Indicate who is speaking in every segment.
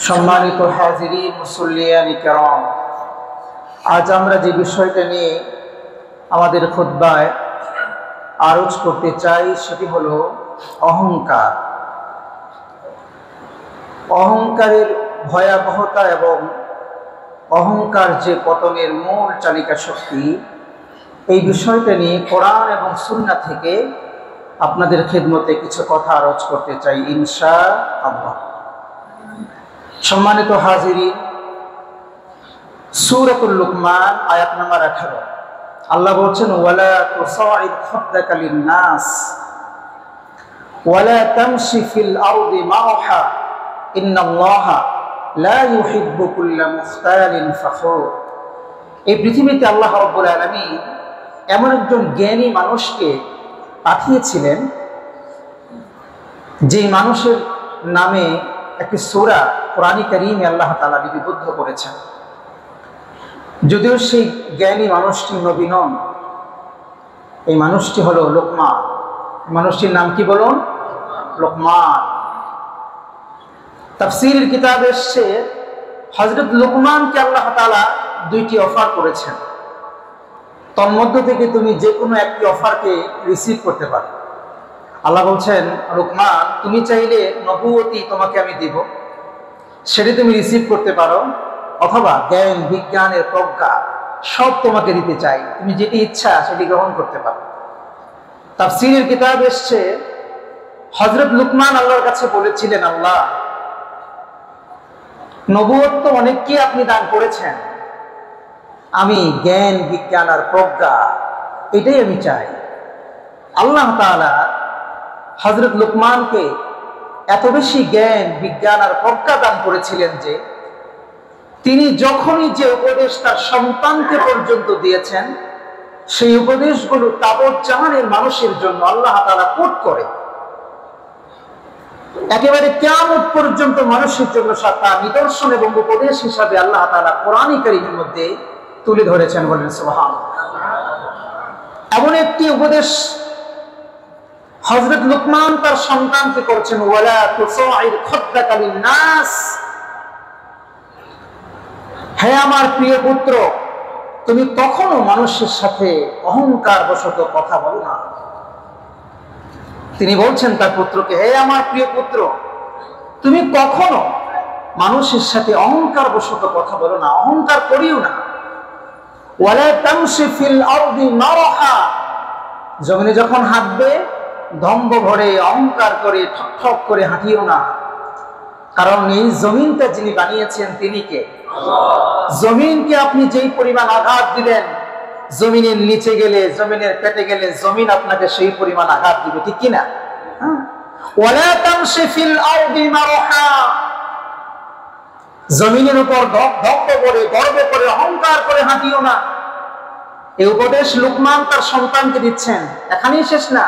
Speaker 1: সম্মানিত হাজিরিন মুসল্লিয়ান কিরাম, আজ আমরা যে বিষয়টা নিয়ে আমাদের খুতবায় আরোজ করতে চাই সেটি হলো অহংকার। অহংকারের ভয়াবহতা এবং অহংকার যে পতনের মূল চালিকা শক্তি, এই বিষয়টা নিয়ে কোরআন এবং সুন্নাহ থেকে আপনাদের খেদমতে কিছু কথা আরোজ করতে চাই ইনশাআল্লাহ। সম্মানিত হাজিরিন, সূরাতুল লুকমান আয়াত নাম্বার 18 আল্লাহ বলছেন, ওয়ালা তুসাইদ খাদ্দাকা লিন-নাস ওয়ালা তামশি ফিল আরদি মারহা ইন্নাল্লাহা লা ইউহিব্বু কুল্লা মুখতালিন ফখুর। এই পৃথিবীতে আল্লাহ রাব্বুল আলামিন এমন একজন জ্ঞানী মানুষকে পাঠিয়েছিলেন, যে মানুষের নামে একটি সূরা কোরআনে কারীমে আল্লাহ তাআলা লিপিবদ্ধ করেছেন। যদিও সেই জ্ঞানী মানুষটি নবী নন, এই মানুষটি হলো লোকমান। মানুষটির নাম কি বলুন? লোকমান। তাফসীরের কিতাবে এসেছে, হযরত লোকমানকে আল্লাহ তাআলা দুইটি অফার করেছেন, তন্মধ্য থেকে তুমি যে কোনো একটি অফারকে রিসিভ করতে পারো। আল্লাহ বলছেন, লোকমান, তুমি চাইলে নবুয়তি তোমাকে আমি দিব, সেটি তুমি রিসিভ করতে পারো, অথবা জ্ঞান বিজ্ঞানের প্রজ্ঞা সব তোমাকে দিতে চাই, তুমি যেটি ইচ্ছা সেটি গ্রহণ করতে পারো। তাফসীরের কিতাব এসছে, হযরত লুকমান আল্লাহর কাছে বলেছিলেন, আল্লাহ, নবুয়ত তো অনেককে আপনি দান করেছেন, আমি জ্ঞান বিজ্ঞান আর প্রজ্ঞা এটাই আমি চাই। আল্লাহ তাআলা হযরত লুকমানকে এত বেশি জ্ঞান বিজ্ঞান আর প্রজ্ঞা দান করেছিলেন যে তিনি যখনই যে উপদেশ তার সন্তানকে পর্যন্ত দিয়েছেন, সেই উপদেশগুলো তাবৎ জাহানের মানুষের জন্য আল্লাহ তাআলা কোট করে একেবারে কিয়ামত পর্যন্ত মানুষের জন্য তার নিদর্শন এবং উপদেশ হিসাবে আল্লাহ তাআলা কোরআনে কারীমের মধ্যে তুলে ধরেছেন। বলেন সুবহানাল্লাহ। এমন একটি উপদেশ হযরত লুকমান তার সন্তানকে করছেন, ওয়ালা তুসাইর খাদ্দাকা লিন-নাস, হে আমার প্রিয় পুত্র, তুমি কখনো মানুষের সাথে অহংকার বশত কথা বলো না। তিনি বলছেন তার পুত্রকে, হে আমার প্রিয় পুত্র, তুমি কখনো মানুষের সাথে অহংকার বশত কথা বলো না, অহংকার করিও না। ওয়ালা তামশি ফিল আরদি মারহা, জমিনে যখন হাঁটবে দম্ভ ভরে অহংকার করে ঠক ঠক করে হাঁটিও না, কারণ এই জমিনটা যিনি বানিয়েছেন তিনি কে? জমিনকে আপনি যেই পরিমাণ আঘাত দিলেন, জমিনের নিচে গেলে, জমিনের পেটে গেলে জমিন আপনাকে সেই পরিমাণ আঘাত দিবে, ঠিক কিনা? ওয়ালা তামশি ফিল আরদি মারহা, জমিনের উপর দম্ভ করে গর্ব করে অহংকার করে হাঁটিও না। এই উপদেশ লুকমান তার সন্তানকে দিচ্ছেন। এখানেই শেষ না,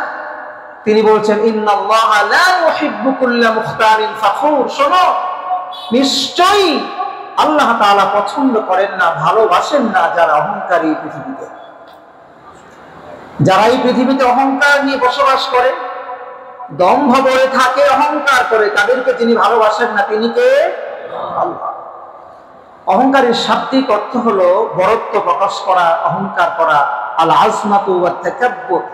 Speaker 1: তিনি বলছেন, ইন্নাল্লাহা লা ইউহিব্বু কুল্লা মুখতালিন ফখুর। শোনো, নিশ্চয়ই আল্লাহ তাআলা পছন্দ করেন না, ভালোবাসেন না যারা অহংকারী পৃথিবীতে। যারা এই পৃথিবীতে অহংকার নিয়ে বসবাস করে, দম্ভ ভরে থাকে, অহংকার করে, তাদেরকে যিনি ভালোবাসেন না তিনি কে? আল্লাহ। অহংকারের শাব্দিক অর্থ হলো বড়ত্ব প্রকাশ করা, অহংকার করা, আল আজমাতু ওয়াত তাকাব্বুর।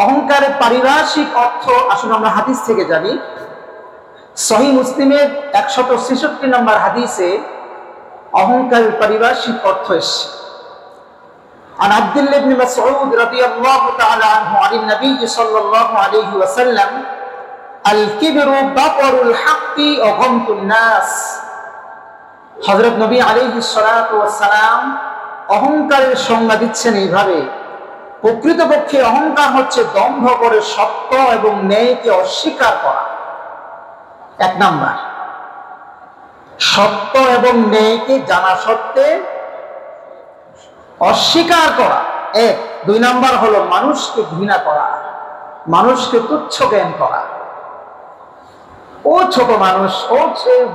Speaker 1: অহংকারের পারিভাষিক অর্থ আসলে আমরা হাদিস থেকে জানি। সহিহ মুসলিমের 166 নম্বর হাদিসে অহংকারের পারিভাষিক অর্থ এসেছে। عن عبد الله بن مسعود رضي الله تعالى عنه عن النبي صلى الله عليه وسلم الكبر بطر الحق وغمط الناس। হযরত নবী আলাইহিস সালাতু ওয়াস সালাম অহংকারের সংজ্ঞা দিচ্ছেন এইভাবে, প্রকৃতপক্ষে অহংকার হচ্ছে দম্ভ করে সত্য এবং ন্যায়কে অস্বীকার করা। এক নাম্বার, সত্য এবং ন্যায়কে জানা সত্ত্বে অস্বীকার করা এক। দুই নাম্বার হলো মানুষকে ঘৃণা করা, মানুষকে তুচ্ছ জ্ঞান করা। ও ছোট মানুষ, ও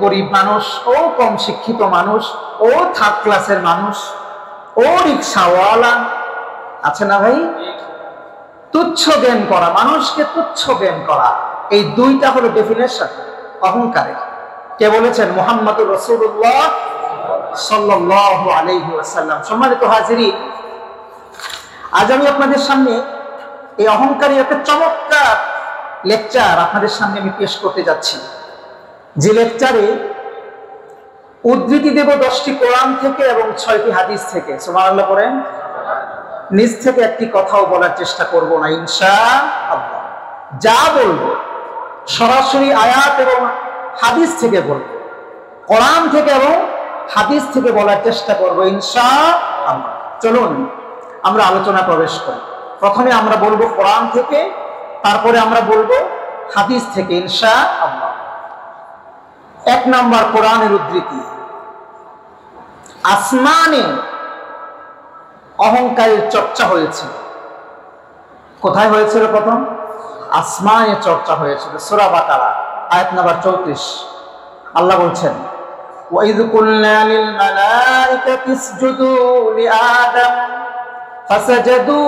Speaker 1: গরিব মানুষ, ও কম শিক্ষিত মানুষ, ও থার্ড ক্লাসের মানুষ, ও রিক্সাওয়ালা, আছে না ভাই? তুচ্ছ জ্ঞান করা, মানুষকে তুচ্ছ জ্ঞান করা, এই দুইটা হলো ডেফিনেশন অহংকারের। কে বলেছেন? মুহাম্মদুর রাসূলুল্লাহ সাল্লাল্লাহু আলাইহি ওয়াসাল্লাম। সম্মানিত হাজিরিন, আজ আমি আপনাদের সামনে এই অহংকারী একটা চমৎকার লেকচার আপনাদের সামনে আমি পেশ করতে যাচ্ছি, যে লেকচারে উদ্ধৃতি দেব 10টি কোরআন থেকে এবং 6টি হাদিস থেকে। সুবহানাল্লাহ পড়েন। নিজ থেকে একটি কথাও বলার চেষ্টা করব না ইনশাআল্লাহ। যা বলবো সরাসরি আয়াত এবং হাদিস থেকে বলবো, কোরআন থেকে এবং হাদিস থেকে বলার চেষ্টা করব ইনশাআল্লাহ। চলুন আমরা আলোচনা প্রবেশ করি। প্রথমে আমরা বলবো কোরআন থেকে, তারপরে আমরা বলবো হাদিস থেকে ইনশাআল্লাহ। 1 নাম্বার কোরআনের উদ্ধৃতি। আসমানে অহংকারের চর্চা হয়েছিল। কোথায় হয়েছিল? প্রথম আসমানে চর্চা হয়েছিল। সূরা বাকারা আয়াত নাম্বার 34। আল্লাহ বলছেন, ওয়াইদ কুলনা লিল মালাইকাতি ইসজুদু লিআদম ফাসাজাদু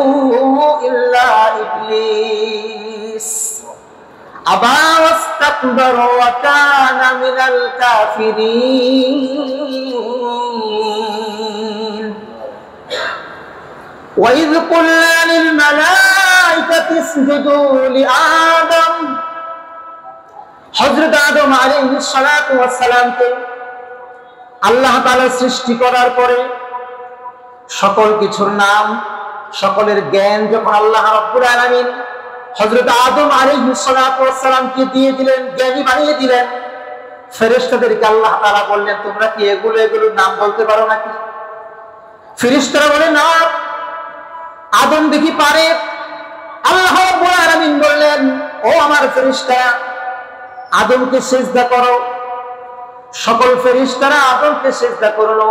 Speaker 1: ইল্লা ইবলিস আবা ওয়াস্তাকবারা ওয়া কানা মিনাল কাফিরিন। وَإِذْ قُلْنَا لِلْمَلَائِكَةِ اسْجُدُوا لِآدَمَ হযরত আদম আলাইহিস সালাতু ওয়াস সালামকে আল্লাহ তাআলা সৃষ্টি করার পরে সকল কিছুর নাম, সকলের জ্ঞান যখন আল্লাহ রাব্বুল আলামিন হযরত আদম আলাইহিস সালাতু ওয়াস সালামকে দিয়ে দিলেন, জ্ঞানী বানিয়ে দিলেন, ফেরেশতাদেরকে আল্লাহ তাআলা বললেন, তোমরা কি এগুলোর নাম বলতে পারো নাকি? ফেরেশতারা বলে, না, আদম দেখি পারে। আল্লাহ রাব্বুল আলামিন বললেন, ও আমার ফেরেশতারা, আদমকে সিজদা করো। সকল ফেরেশতারা আদমকে সিজদা করলো,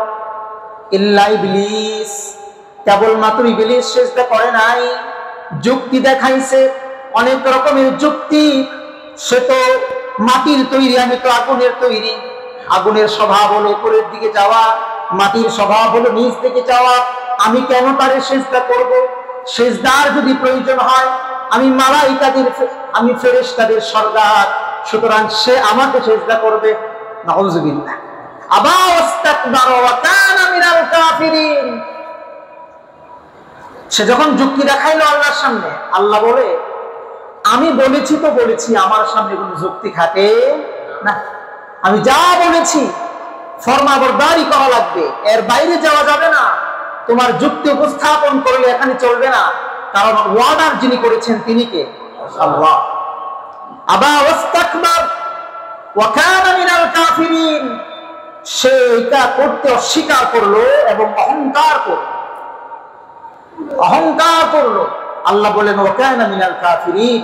Speaker 1: ইল্লা ইবলিস, কেবলমাত্র ইবলিস সিজদা করে নাই। যুক্তি দেখাইছে, অনেক রকমের যুক্তি। সে তো মাটির তৈরি, আমি তো আগুনের তৈরি। আগুনের স্বভাব হলো উপরের দিকে যাওয়া, মাটির স্বভাব হলো নিচ দিকে যাওয়া। আমি কেন তারে সিজদা করব? সিজদার যদি প্রয়োজন হয়, আমি মালাইকাদের, আমি ফেরেশতাদের সরদার, সুতরাং সে আমাকে সিজদা করবে। নাউযুবিল্লাহ। আবা ওয়াস্তাকবারা ওয়া কানা মিনাল কাফিরিন। সে যখন যুক্তি দেখাইলো আল্লাহর সামনে, আল্লাহ বলে, আমি বলেছি তো বলেছি, আমার সামনে কোনো যুক্তি খাটে না। আমি যা বলেছি ফরমাবরদারি করা লাগবে, এর বাইরে যাওয়া যাবে না। তোমার যুক্তি উপস্থাপন করলে এখানে চলবে না, কারণ ওয়ার্ডার যিনি করেছেন তিনি কে? আল্লাহ। আবা ওয়াস্তাকবার ওয়া কানা মিনাল কাফিরিন। সে এটা করতে অস্বীকার করলো এবং অহংকার করলো। আল্লাহ বলেন, ওয়া কানা মিনাল কাফিরিন,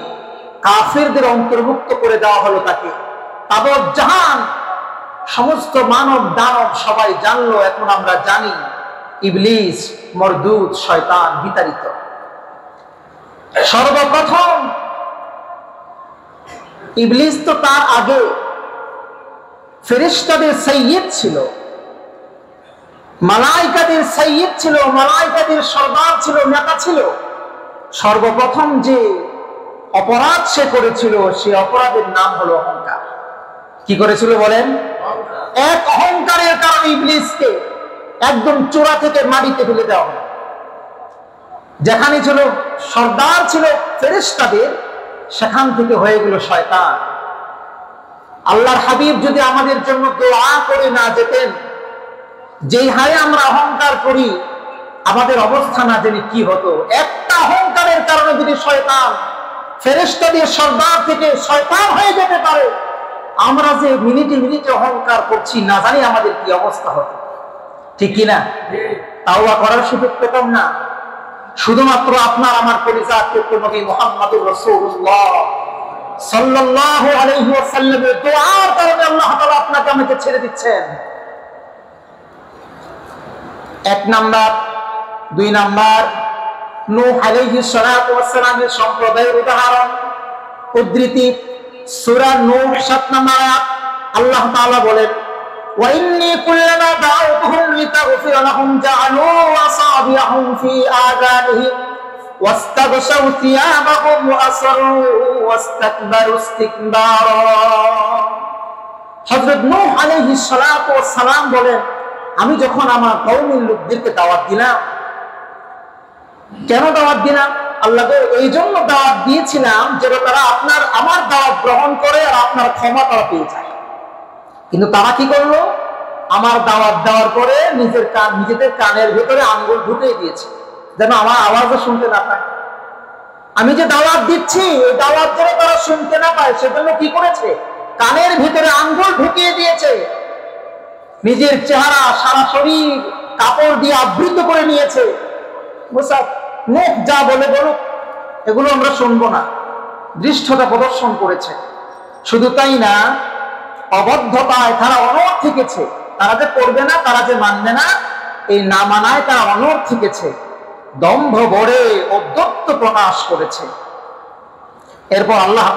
Speaker 1: কাফিরদের অন্তর্ভুক্ত করে দেওয়া হলো তাকে। তাবৎ জাহান, সমস্ত মানব দানব সবাই জানলো, এখন আমরা জানি ইবলিস মরদুদ, শয়তান বিতাড়িত। সর্বপ্রথম ইবলিস তো তার আগে ফেরেশতাদের সাইয়্যিদ ছিল, মালাইকাদের সাইয়্যিদ ছিল, মালাইকাদের সরদার ছিল, নেতা ছিল। সর্বপ্রথম যে অপরাধ সে করেছিল, সে অপরাধের নাম হলো অহংকার। কি করেছিল বলেন? এক অহংকারের কারণে ইবলিসকে একদম চূড়া থেকে মাটিতে ফেলে দেওয়া হলো। যেখানে ছিল সরদার ছিল ফেরেশতাদের, সেখান থেকে হয়ে গেল শয়তান। আল্লাহর হাবিব যদি আমাদের জন্য দোয়া করে না যেতেন, যেই হারে আমরা অহংকার করি, আমাদের অবস্থা না জানি কি হতো। একটা অহংকারের কারণে যদি শয়তান ফেরেশতাদের সরদার থেকে শয়তান হয়ে যেতে পারে, আমরা যে মিনিটে মিনিটে অহংকার করছি, না জানি আমাদের কি অবস্থা হতো। ঠিক কিনা? তাওবা করার সুযোগ পেতাম না। শুধুমাত্র আপনার আমার পরিচয় নবী মুহাম্মদুর রাসূলুল্লাহ সাল্লাল্লাহু আলাইহি ওয়াসাল্লামের দোয়ার কারণে আল্লাহ তাআলা আপনাকে আমাকে ছেড়ে দিচ্ছেন। 1 নাম্বার। 2 নাম্বার, নূহ আলাইহিস সালাতু ওয়াস সালামের সম্প্রদায়ের উদাহরণ, উদ্ধৃতি, সূরা নূহ 7 নম্বর আয়াত। আল্লাহ তাআলা বলেন, ওয়া ইন্নী কুল্লামা দাউতুহুম লিতাগফিরা লাহুম জাআলু আসাবিয়াহুম ফি আযানিহিম ওয়াস্তাগশাউ থিয়াবাহুম ওয়া আসরু ওয়াস্তাকবারু ইস্তিকবারা। হযরত নূহ আলাইহিস সালাতু ওয়াস সালাম বলেন, আমি যখন আমার কওমের লোকদেরকে দাওয়াত দিলাম, কেন দাওয়াত দিলাম? আল্লাহ এই জন্য দাওয়াত দিয়েছিলাম যেন তারা আমার দাওয়াত গ্রহণ করে আর আপনার ক্ষমা তারা পেয়ে যায়। কিন্তু তারা কি করলো? আমার দাওয়াত দেওয়ার পরে নিজেদের কানের ভেতরে আঙ্গুল ঢুকিয়ে দিয়েছে, যেন আমার আওয়াজও শুনতে না পায়। আমি যে দাওয়াত দিচ্ছি, এই দাওয়াত যেন তারা শুনতে না পায়, সেজন্য কি করেছে? কানের ভিতরে আঙ্গুল ঢুকিয়ে দিয়েছে, নিজের চেহারা সারা শরীর কাপড় দিয়ে আবৃত করে নিয়েছে। মুখ যা বলে বলুক, এগুলো আমরা শুনবো না, দৃষ্টতা প্রদর্শন করেছে। শুধু তাই না, অবদ্ধতায় তারা অনড় থেকেছে। তারা যে করবে না, তারা যে মানবে না, এই না মানায় তারা অনড় থেকেছে, দম্ভ ভরে অধ্যত্ত প্রকাশ করেছে। এরপর আল্লাহ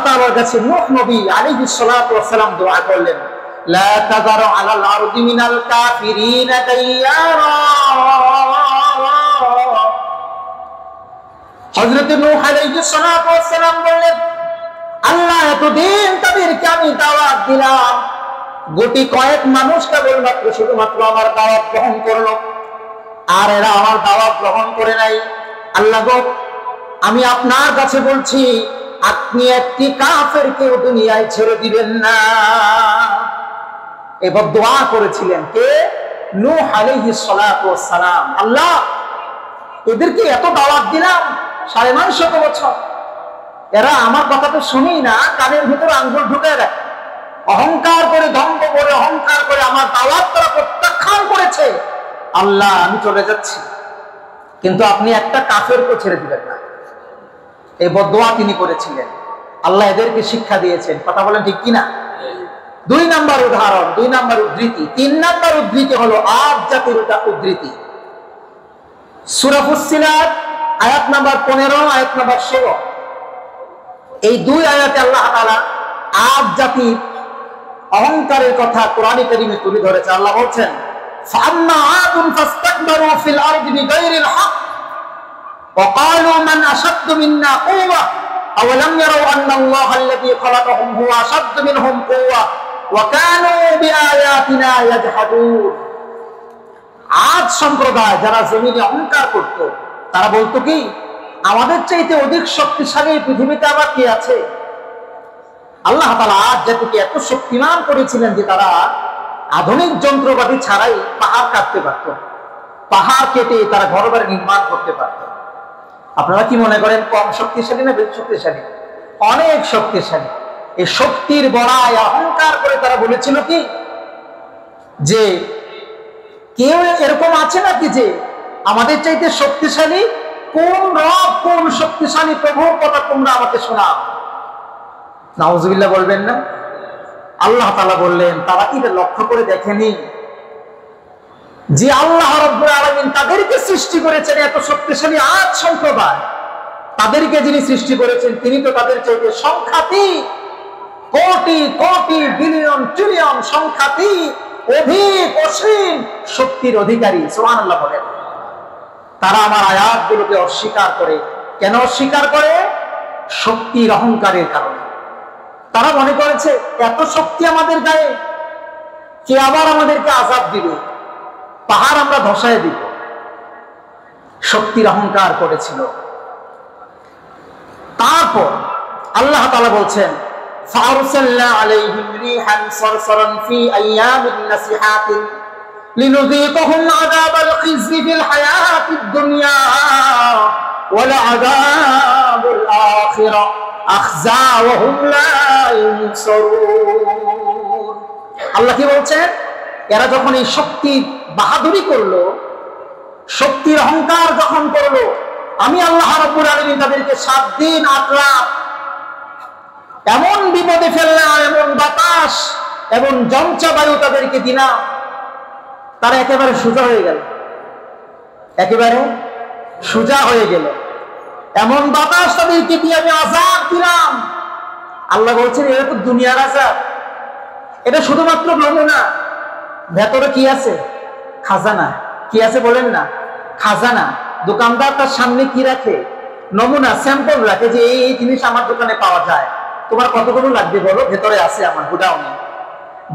Speaker 1: তাআলার কাছে নূহ নবী আলাইহিস সালাতু ওয়াস সালাম দোয়া করলেন, লা তাযারু আলাল আরদি মিনাল কাফিরিনা দাইয়ারা। হযরত নূহ আলাইহিস সালাতু ওয়াস সালাম বললেন, আল্লাহ এতদিন তাদেরকে আমি দাওয়াত দিলাম, গুটি কয়েক মানুষ কেবলমাত্র শুধুমাত্র আমার দাওয়াত গ্রহণ করলো, আর এরা আমার দাওয়াত গ্রহণ করে নাই। আল্লাহ গো, আমি আপনার কাছে বলছি, আপনি একটি কাফেরকে দুনিয়ায় ছেড়ে দিবেন না। এবার দোয়া করেছিলেন কে? নূহ আলাইহিস সালাতু ওয়াস সালাম। আল্লাহ, এদেরকে এত দাওয়াত দিলাম 950 বছর, এরা আমার কথা তো শুনেই না, কানের ভিতরে আঙ্গুল ঢুকে দেয়, অহংকার করে, দম্ভ করে অহংকার করে আমার দাওয়াত তারা প্রত্যাখ্যান করেছে। আল্লাহ, আমি চলে যাচ্ছি, কিন্তু আপনি একটা কাফেরকে ছেড়ে দিবেন না। এই বদদোয়া তিনি করেছিলেন। আল্লাহ এদেরকে শিক্ষা দিয়েছেন। কথা বলেন ঠিক কিনা? 2 নাম্বার উদাহরণ, 2 নাম্বার উদ্ধৃতি। 3 নাম্বার উদ্ধৃতি হলো আদ জাতির উদ্ধৃতি। সূরা ফুসসিলাত আয়াত নাম্বার 15, আয়াত নাম্বার 16, এই 2 আয়াতে আল্লাহ তাআলা আদ জাতির অহংকারের কথা কোরআনে কারীমে তুলে ধরেছে। আল্লাহ বলছেন, ফাম্মা আদুন ফাস্তাকবারু ফিল আরদি বিগাইরিল হক ওয়া ক্বালু মান আশাদ্দু মিন্না কুওয়া আওয়ালাম ইয়ারাউ আন্নাল্লাহা আল্লাযী খালাকাহুম হুয়া আশাদ্দু মিনহুম কুওয়া ওয়া কানু বিআয়াতিনা ইয়াজহাদুন। আদ সম্প্রদায় যারা জমিনে অহংকার করত, তারা বলতো কি, আমাদের চাইতে অধিক শক্তিশালী পৃথিবীতে আবার কে আছে? আল্লাহ তাআলা আদ জাতিকে এত শক্তিমান করেছিলেন যে তারা আধুনিক যন্ত্রপাতি ছাড়াই পাহাড় কাটতে পারত, পাহাড় কেটে তারা ঘরবাড়ি নির্মাণ করতে পারত। আপনারা কি মনে করেন কম শক্তিশালী না বেশি শক্তিশালী? অনেক শক্তিশালী। এই শক্তির বড়ায় অহংকার করে তারা বলেছিল কি, যে কেউ এরকম আছে নাকি যে আমাদের চাইতে শক্তিশালী? কোন রব, কোন শক্তিশালী প্রভুর কথা তোমরা আমাকে শোনাও। নাউজুবিল্লাহ বলবেন না? আল্লাহ তাআলা বললেন, তারা কি লক্ষ্য করে দেখেনি যে আল্লাহ রাব্বুল আলামিন তাদেরকে সৃষ্টি করেছেন এত শক্তিশালী আদ সম্প্রদায়, তাদেরকে যিনি সৃষ্টি করেছেন তিনি তো তাদের চাইতে সংখ্যাতীত, কোটি কোটি বিলিয়ন ট্রিলিয়ন সংখ্যাতীত, অধিক অসীম শক্তির অধিকারী। সুবহানাল্লাহ বলেন। তারা আমার আয়াতগুলোকে অস্বীকার করে। কেন অস্বীকার করে? শক্তির অহংকারের কারণে। তারা মনে করেছে এত শক্তি আমাদের গায়ে, কে আবার আমাদেরকে আযাব দিবে, পাহাড় আমরা ধসায় দিব। শক্তির অহংকার করেছিল। তারপর আল্লাহ তাআলা বলছেন, ফারসালনা আলাইহিম রিহান সারসারান ফি আইয়ামিন নাসিহাতিন লিনুযীকাহুম আযাবাল খিজি ফিল হায়াতিদ দুনিয়া ওয়া লা'যাবুল আখিরা আখযা ওয়া হুম লা ইনসারুন। আল্লাহ কি বলছেন? এরা যখন এই শক্তি বাহাদুরি করলো, শক্তির অহংকার যখন করলো, আমি আল্লাহ রাব্বুল আলামিন তাদেরকে 7 দিন 8 রাত এমন বিপদে ফেললাম, এমন বাতাস এবং জমচা বায়ু তাদেরকে দিলাম, তারা একেবারে সোজা হয়ে গেল, একেবারে সোজা হয়ে গেল। এমন বাতাস তাদেরকে দিয়ে আমি আযাব দিলাম। আল্লাহ বলছেন, এটা তো দুনিয়ার আযাব, এটা শুধুমাত্র নমুনা। ভেতরে কি আছে? খাজানা। কি আছে বলেন না? খাজানা। দোকানদার তার সামনে কি রাখে? নমুনা, স্যাম্পল রাখে, যে এই জিনিস আমার দোকানে পাওয়া যায়। তোমার কতগুলো লাগবে বলো, ভেতরে আছে আমার গোডাউনে।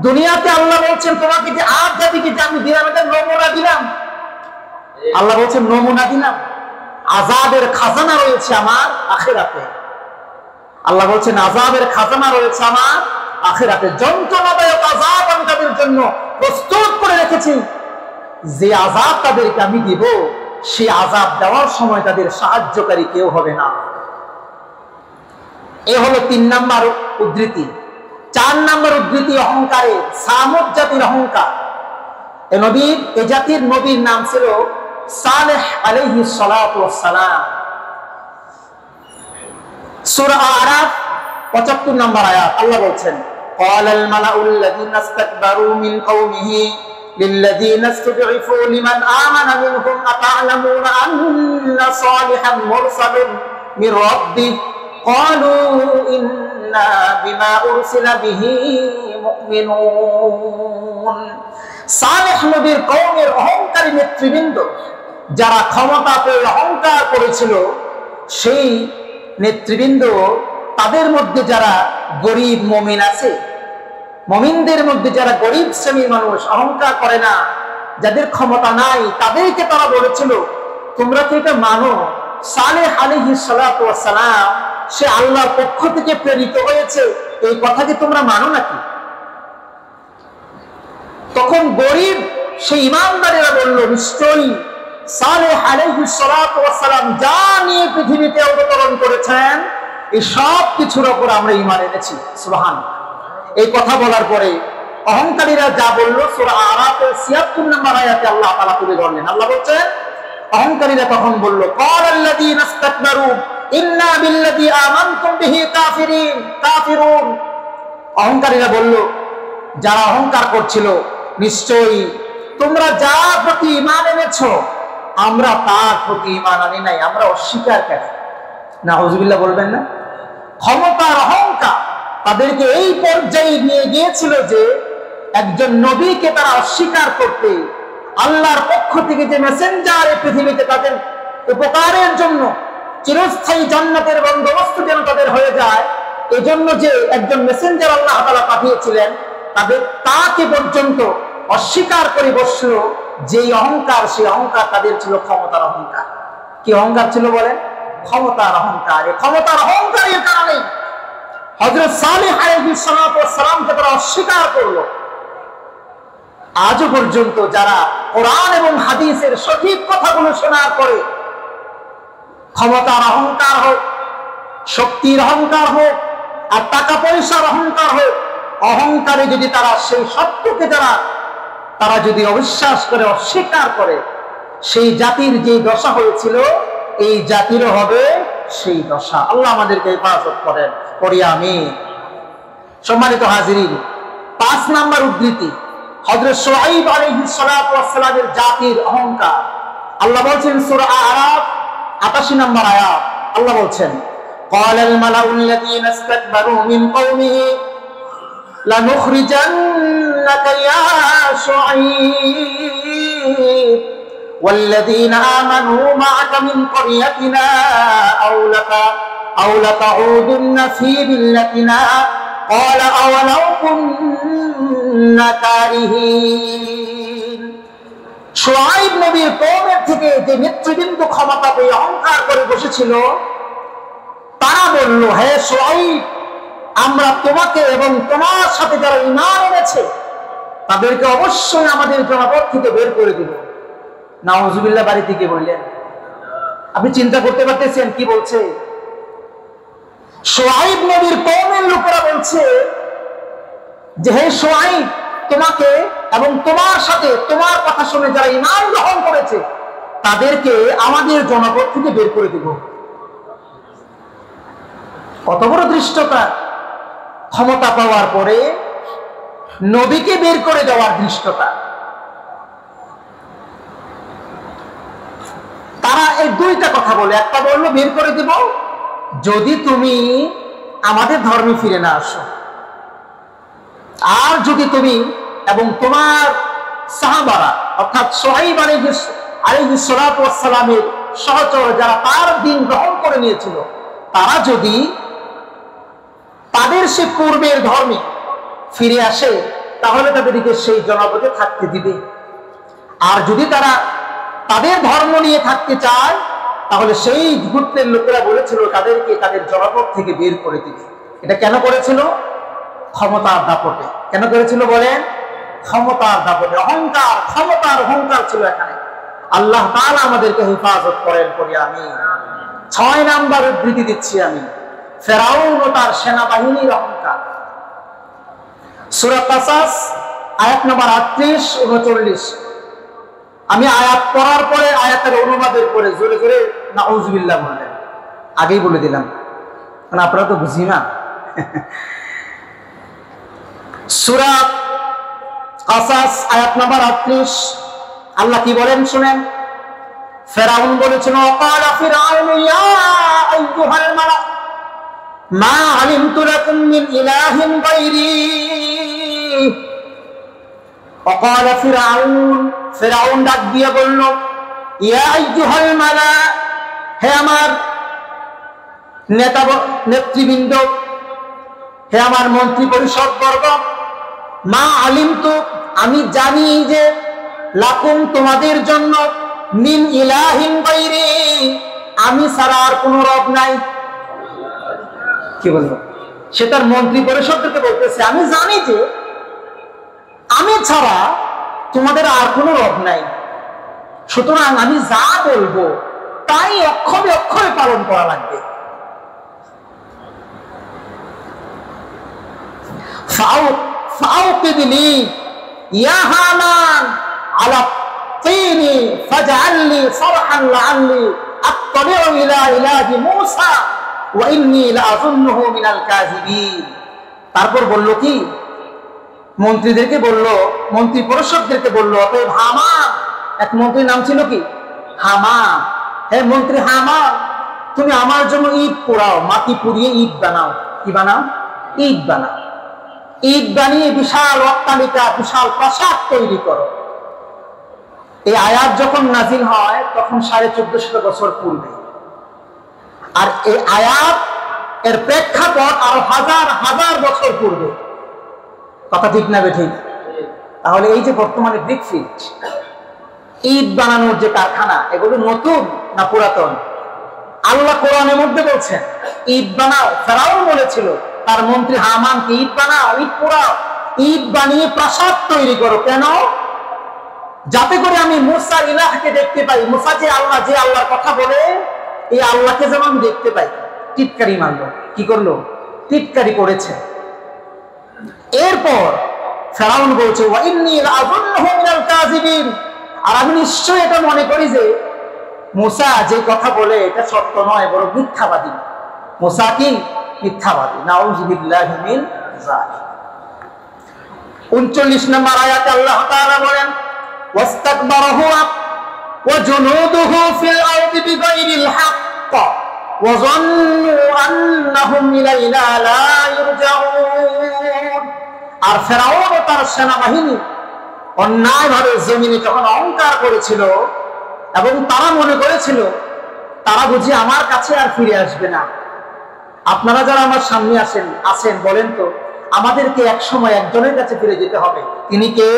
Speaker 1: দুনিয়াতে আল্লাহ বলছেন তোমাকে যে আট জাতিকে যে আমি দিলাম, এটা নমুনা দিলাম। আল্লাহ বলছেন নমুনা দিলাম, আযাবের খাজানা রয়েছে আমার আখিরাতে। আল্লাহ বলছেন আযাবের খাজানা রয়েছে আমার আখিরাতে, যন্ত্রণাদায়ক আযাব আমি তাদের জন্য প্রস্তুত করে রেখেছি। যে আযাব তাদেরকে আমি দিব, সেই আযাব দেওয়ার সময় তাদের সাহায্যকারী কেউ হবে না। এ হলো 3 নাম্বার উদ্ধৃতি। 4 নাম্বার উদ্ধৃতি অহংকারে, সামুদ জাতির অহংকার। এ জাতির নবীর নাম ছিল সালেহ আলাইহিস সালাতু ওয়াস সালাম। সূরা আরাফ 75 নম্বর আয়াত, আল্লাহ বলছেন ক্বালাল মালাউল লাযিনা ইসতাকবারু মিন কওমিহি লিল্লাযিনা ইসতুদঈফু লিমান আমানা মিনহুম আতা'লামুনা আন্না সালিহান মুরসালুন মির রাব্বিহি ক্বালু ইন্না বিমা উরসিলা বিহি মুমিনুন। সালেহ নবীর কওমের অহংকারী নেতৃবৃন্দ যারা ক্ষমতা পেয়ে অহংকার করেছিল, সেই নেতৃবৃন্দ, তাদের মধ্যে যারা গরিব মুমিন আছে, মুমিনদের মধ্যে যারা গরিব শ্রেণীর মানুষ অহংকার করে না, যাদের ক্ষমতা নাই, তাদেরকে তারা বলেছিল তোমরা কি এটা মানো সালেহ আলাইহিস সালাতু ওয়াস সালাম সে আল্লাহর পক্ষ থেকে প্রেরিত হয়েছে, এই কথা কি তোমরা মানো নাকি? তখন গরিব সেই ইমানদারেরা বলল নিশ্চয়ই সালেহ আলাইহিস সালাতু ওয়াস সালাম যা নিয়ে পৃথিবীতে অবতরণ করেছেন এই সব কিছুর উপর আমরা ঈমান এনেছি। সুবহানাল্লাহ। এই কথা বলার পরে অহংকারীরা যা বলল সূরা আরাফের ৭৬ নম্বর আয়াতে আল্লাহ তাআলা তুলে ধরলেন। আল্লাহ বলছেন অহংকারীরা তখন বলল ক্বালাল্লাযীনা ইসতাকবারু ইন্না বিল্লাযী আমানতুম বিহি কাফিরুন। অহংকারীরা বলল, যারা অহংকার করছিল, নিশ্চয়ই তোমরা যার প্রতি ঈমান এনেছো আমরা তার প্রতি ঈমান আনি নাই, আমরা অস্বীকারকারী। নাউযুবিল্লাহ বলবেন না? ক্ষমতার অহংকার তাদেরকে এই পর্যায়ে নিয়ে গিয়েছিল যে একজন নবীকে তারা অস্বীকার করতে, আল্লাহর পক্ষ থেকে যে মেসেঞ্জার এই পৃথিবীতে তাদের উপকারের জন্য চিরস্থায়ী জান্নাতের বন্দোবস্ত যেন তাদের হয়ে যায়, এজন্য যে একজন মেসেঞ্জার আল্লাহ তাআলা পাঠিয়েছিলেন, তাকে পর্যন্ত অস্বীকার করে বসল। যেই অহংকার, সেই অহংকার তাদের ছিল ক্ষমতার অহংকার। কি অহংকার ছিল বলেন? ক্ষমতার অহংকার। এই ক্ষমতার অহংকারের কারণে হযরত সালেহ আলাইহিস সালাতু ওয়াস সালামকে তারা অস্বীকার করলো। আজও পর্যন্ত যারা কোরআন এবং হাদিসের সঠিক কথাগুলো শোনার পরে ক্ষমতার অহংকার হোক, শক্তির অহংকার হোক, আর টাকা পয়সার অহংকার হোক, অহংকারে যদি তারা সেই সত্যকে তারা যদি অবিশ্বাস করে, অস্বীকার করে, সেই জাতির যে দশা হয়েছিল এই জাতিরও হবে সেই দশা। আল্লাহ আমাদেরকে হেফাজত করেন, করি আমিন। সম্মানিত হাজিরিন, 5 নাম্বার উদ্ধৃতি হযরত শুআইব আলাইহিস সালাতু ওয়াস সালামের জাতির অহংকার। আল্লাহ বলছেন সূরা আরাফ 88 নম্বর আয়াত, আল্লাহ বলছেন ক্বালাল মালাউল লাযীনা ইসতাকবারু মিন কওমিহি লানুখরিজান্নাকা ইয়া শুআইব والذين آمنوا معك من قريتنا أو لتعودن في ملتنا قال أولو كنا كارهين। শুআইব নবীর কওমের থেকে যে নেতৃবৃন্দ ক্ষমতা পেয়ে অহংকার করে বসেছিল, তারা বলল, হে শুআইব, আমরা তোমাকে এবং তোমার সাথে যারা ঈমান এনেছে তাদেরকে অবশ্যই আমাদের জনপদ থেকে বের করে দিব। নাউযুবিল্লাহ বাড়ি থেকে বললেন। আপনি চিন্তা করতে পারতেছেন কি বলছে? শুআইব নবীর কওমের লোকেরা বলছে যে হে শুআইব, তোমাকে এবং তোমার সাথে তোমার কথা শুনে যারা ঈমান গ্রহণ করেছে তাদেরকে আমাদের জনপদ থেকে বের করে দিব। কত বড় ধৃষ্টতা! ক্ষমতা পাওয়ার পরে নবীকে বের করে দেওয়ার ধৃষ্টতা। তারা এই দুইটা কথা বলে, একটা বললো বের করে দিব যদি তুমি আমাদের ধর্মে ফিরে না আসো, আর যদি তুমি এবং তোমার সাহাবারা অর্থাৎ শুআইব আলাইহিস সালাতু ওয়াস সালামের সহচর যারা তার দ্বীন গ্রহণ করে নিয়েছিল, তাদের সে পূর্বের ধর্মে ফিরে আসে, তাহলে তাদেরকে সেই জনপদে থাকতে দিবে। আর যদি তারা তাদের ধর্ম নিয়ে থাকতে চায়, তাহলে সেই গোত্রের লোকেরা বলেছিল তাদেরকে তাদের জনপদ থেকে বের করে দিবে। এটা কেন করেছিল? ক্ষমতার দাপটে। কেন করেছিল বলেন? ক্ষমতার দাপটে। অহংকার, ক্ষমতার অহংকার ছিল এখানে। আল্লাহ তাআলা আমাদেরকে হেফাজত করেন করি আমিন। 6 নাম্বার উদ্ধৃতি দিচ্ছি আমি, ফেরাউন ও তার সেনাবাহিনীর অহংকার। সূরা কাসাস আয়াত নম্বর 38, 39। আমি আয়াত পড়ার পরে আয়াতের অনুবাদের পরে জোরে জোরে নাউজুবিল্লাহ বললেন। আগেই বলে দিলাম, কারণ আপনারা তো বুঝি না। সূরা কাসাস আয়াত নম্বর 38, আল্লাহ কি বলেন শুনেন। ফেরাউন বলেছিল, ক্বালা ফিরআউনু ইয়া আইয়ুহাল মালা মা আলিমতু লাকুম মিন ইলাহিন গায়রি। ক্বালা ফিরআউন, ফেরাউন ডাক দিয়ে বলল, ইয়া আইয়ুহাল মালা, হে আমার নেতৃবৃন্দ, হে আমার মন্ত্রী পরিষদ বর্গ, মা আলিমতু, আমি জানি যে, লাকুম, তোমাদের জন্য, মিন ইলাহিন গায়রি, আমি ছাড়া আর কোনো রব নাই। কি বলবো? সে তার মন্ত্রী পরিষদকে বলতেছে, আমি জানি যে আমি ছাড়া তোমাদের আর কোনো রব নাই, সুতরাং আমি যা বলবো তাই অক্ষরে অক্ষরে পালন করা লাগবে। ফাউকিদনি ইয়া হামান আলা তিনি ফাজআলনি সারহান লাআল্লি আত্তালিউ ইলা ইলাহি মূসা ওয়া ইন্নী লাআযুন্নুহু মিনাল কাযিবিন। তারপর বলল কি, মন্ত্রীদেরকে বলল, মন্ত্রী পরিষদদেরকে বলল, অতএব হামান, এক মন্ত্রীর নাম ছিল কি? হামান। হে মন্ত্রী হামান, তুমি আমার জন্য ইট পোড়াও, মাটি পুড়িয়ে ইট বানাও। কি বানাও? ইট বানাও। ইট বানিয়ে বিশাল অট্টালিকা, বিশাল প্রাসাদ তৈরি করো। এই আয়াত যখন নাজিল হয় তখন 1450 বছর পূর্বে, আর এই আয়াত এর প্রেক্ষাপট আরো হাজার হাজার বছর পূর্বে। কথা ঠিক না বেঠিক? তাহলে এই যে বর্তমানে ব্রিকফিল্ড, ইট বানানোর যে কারখানা, এগুলো নতুন না পুরাতন? আল্লাহ কোরআনের মধ্যে বলছেন ইট বানাও। ফেরাউন বলেছিল তার মন্ত্রী হামানকে, ইট বানাও, ইট পোড়াও, ইট বানিয়ে প্রাসাদ তৈরি করো। কেন? যাতে করে আমি মুসা ইলাহকে দেখতে পাই। মুসা যে আল্লাহ, যে আল্লাহর কথা বলে, এই আল্লাহকে যেন আমি দেখতে পাই। টিটকারি মারলো। কি করলো? টিটকারি করেছে। এরপর ফেরাউন বলছে, ওয়া ইন্নী লাআযুন্নুহু মিনাল কাযিবিন, আর আমি নিশ্চয়ই এটা মনে করি যে মুসা যে কথা বলে এটা সত্য নয়, বড় মিথ্যাবাদী। মুসা কি? মিথ্যাবাদী। নাউযুবিল্লাহি মিন যালিক। 39 নম্বর আয়াতে আল্লাহ তাআলা বলেন, ওয়াস্তাকবারা হুয়া ওয়া জুনুদুহু ফিল আরদি বিগাইরিল হক ওয়া যান্নু আন্নাহুম ইলাইনা লা ইরজাউন। আর ফেরাউন ও তার সেনাবাহিনী অন্যায়ভাবে জমিনে যখন অহংকার করেছিল এবং তারা মনে করেছিল তারা বুঝি আমার কাছে আর ফিরে আসবে না। আপনারা যারা আমার সামনে আছেন বলেন তো, আমাদেরকে এক সময় একজনের কাছে ফিরে যেতে হবে। তিনি কে?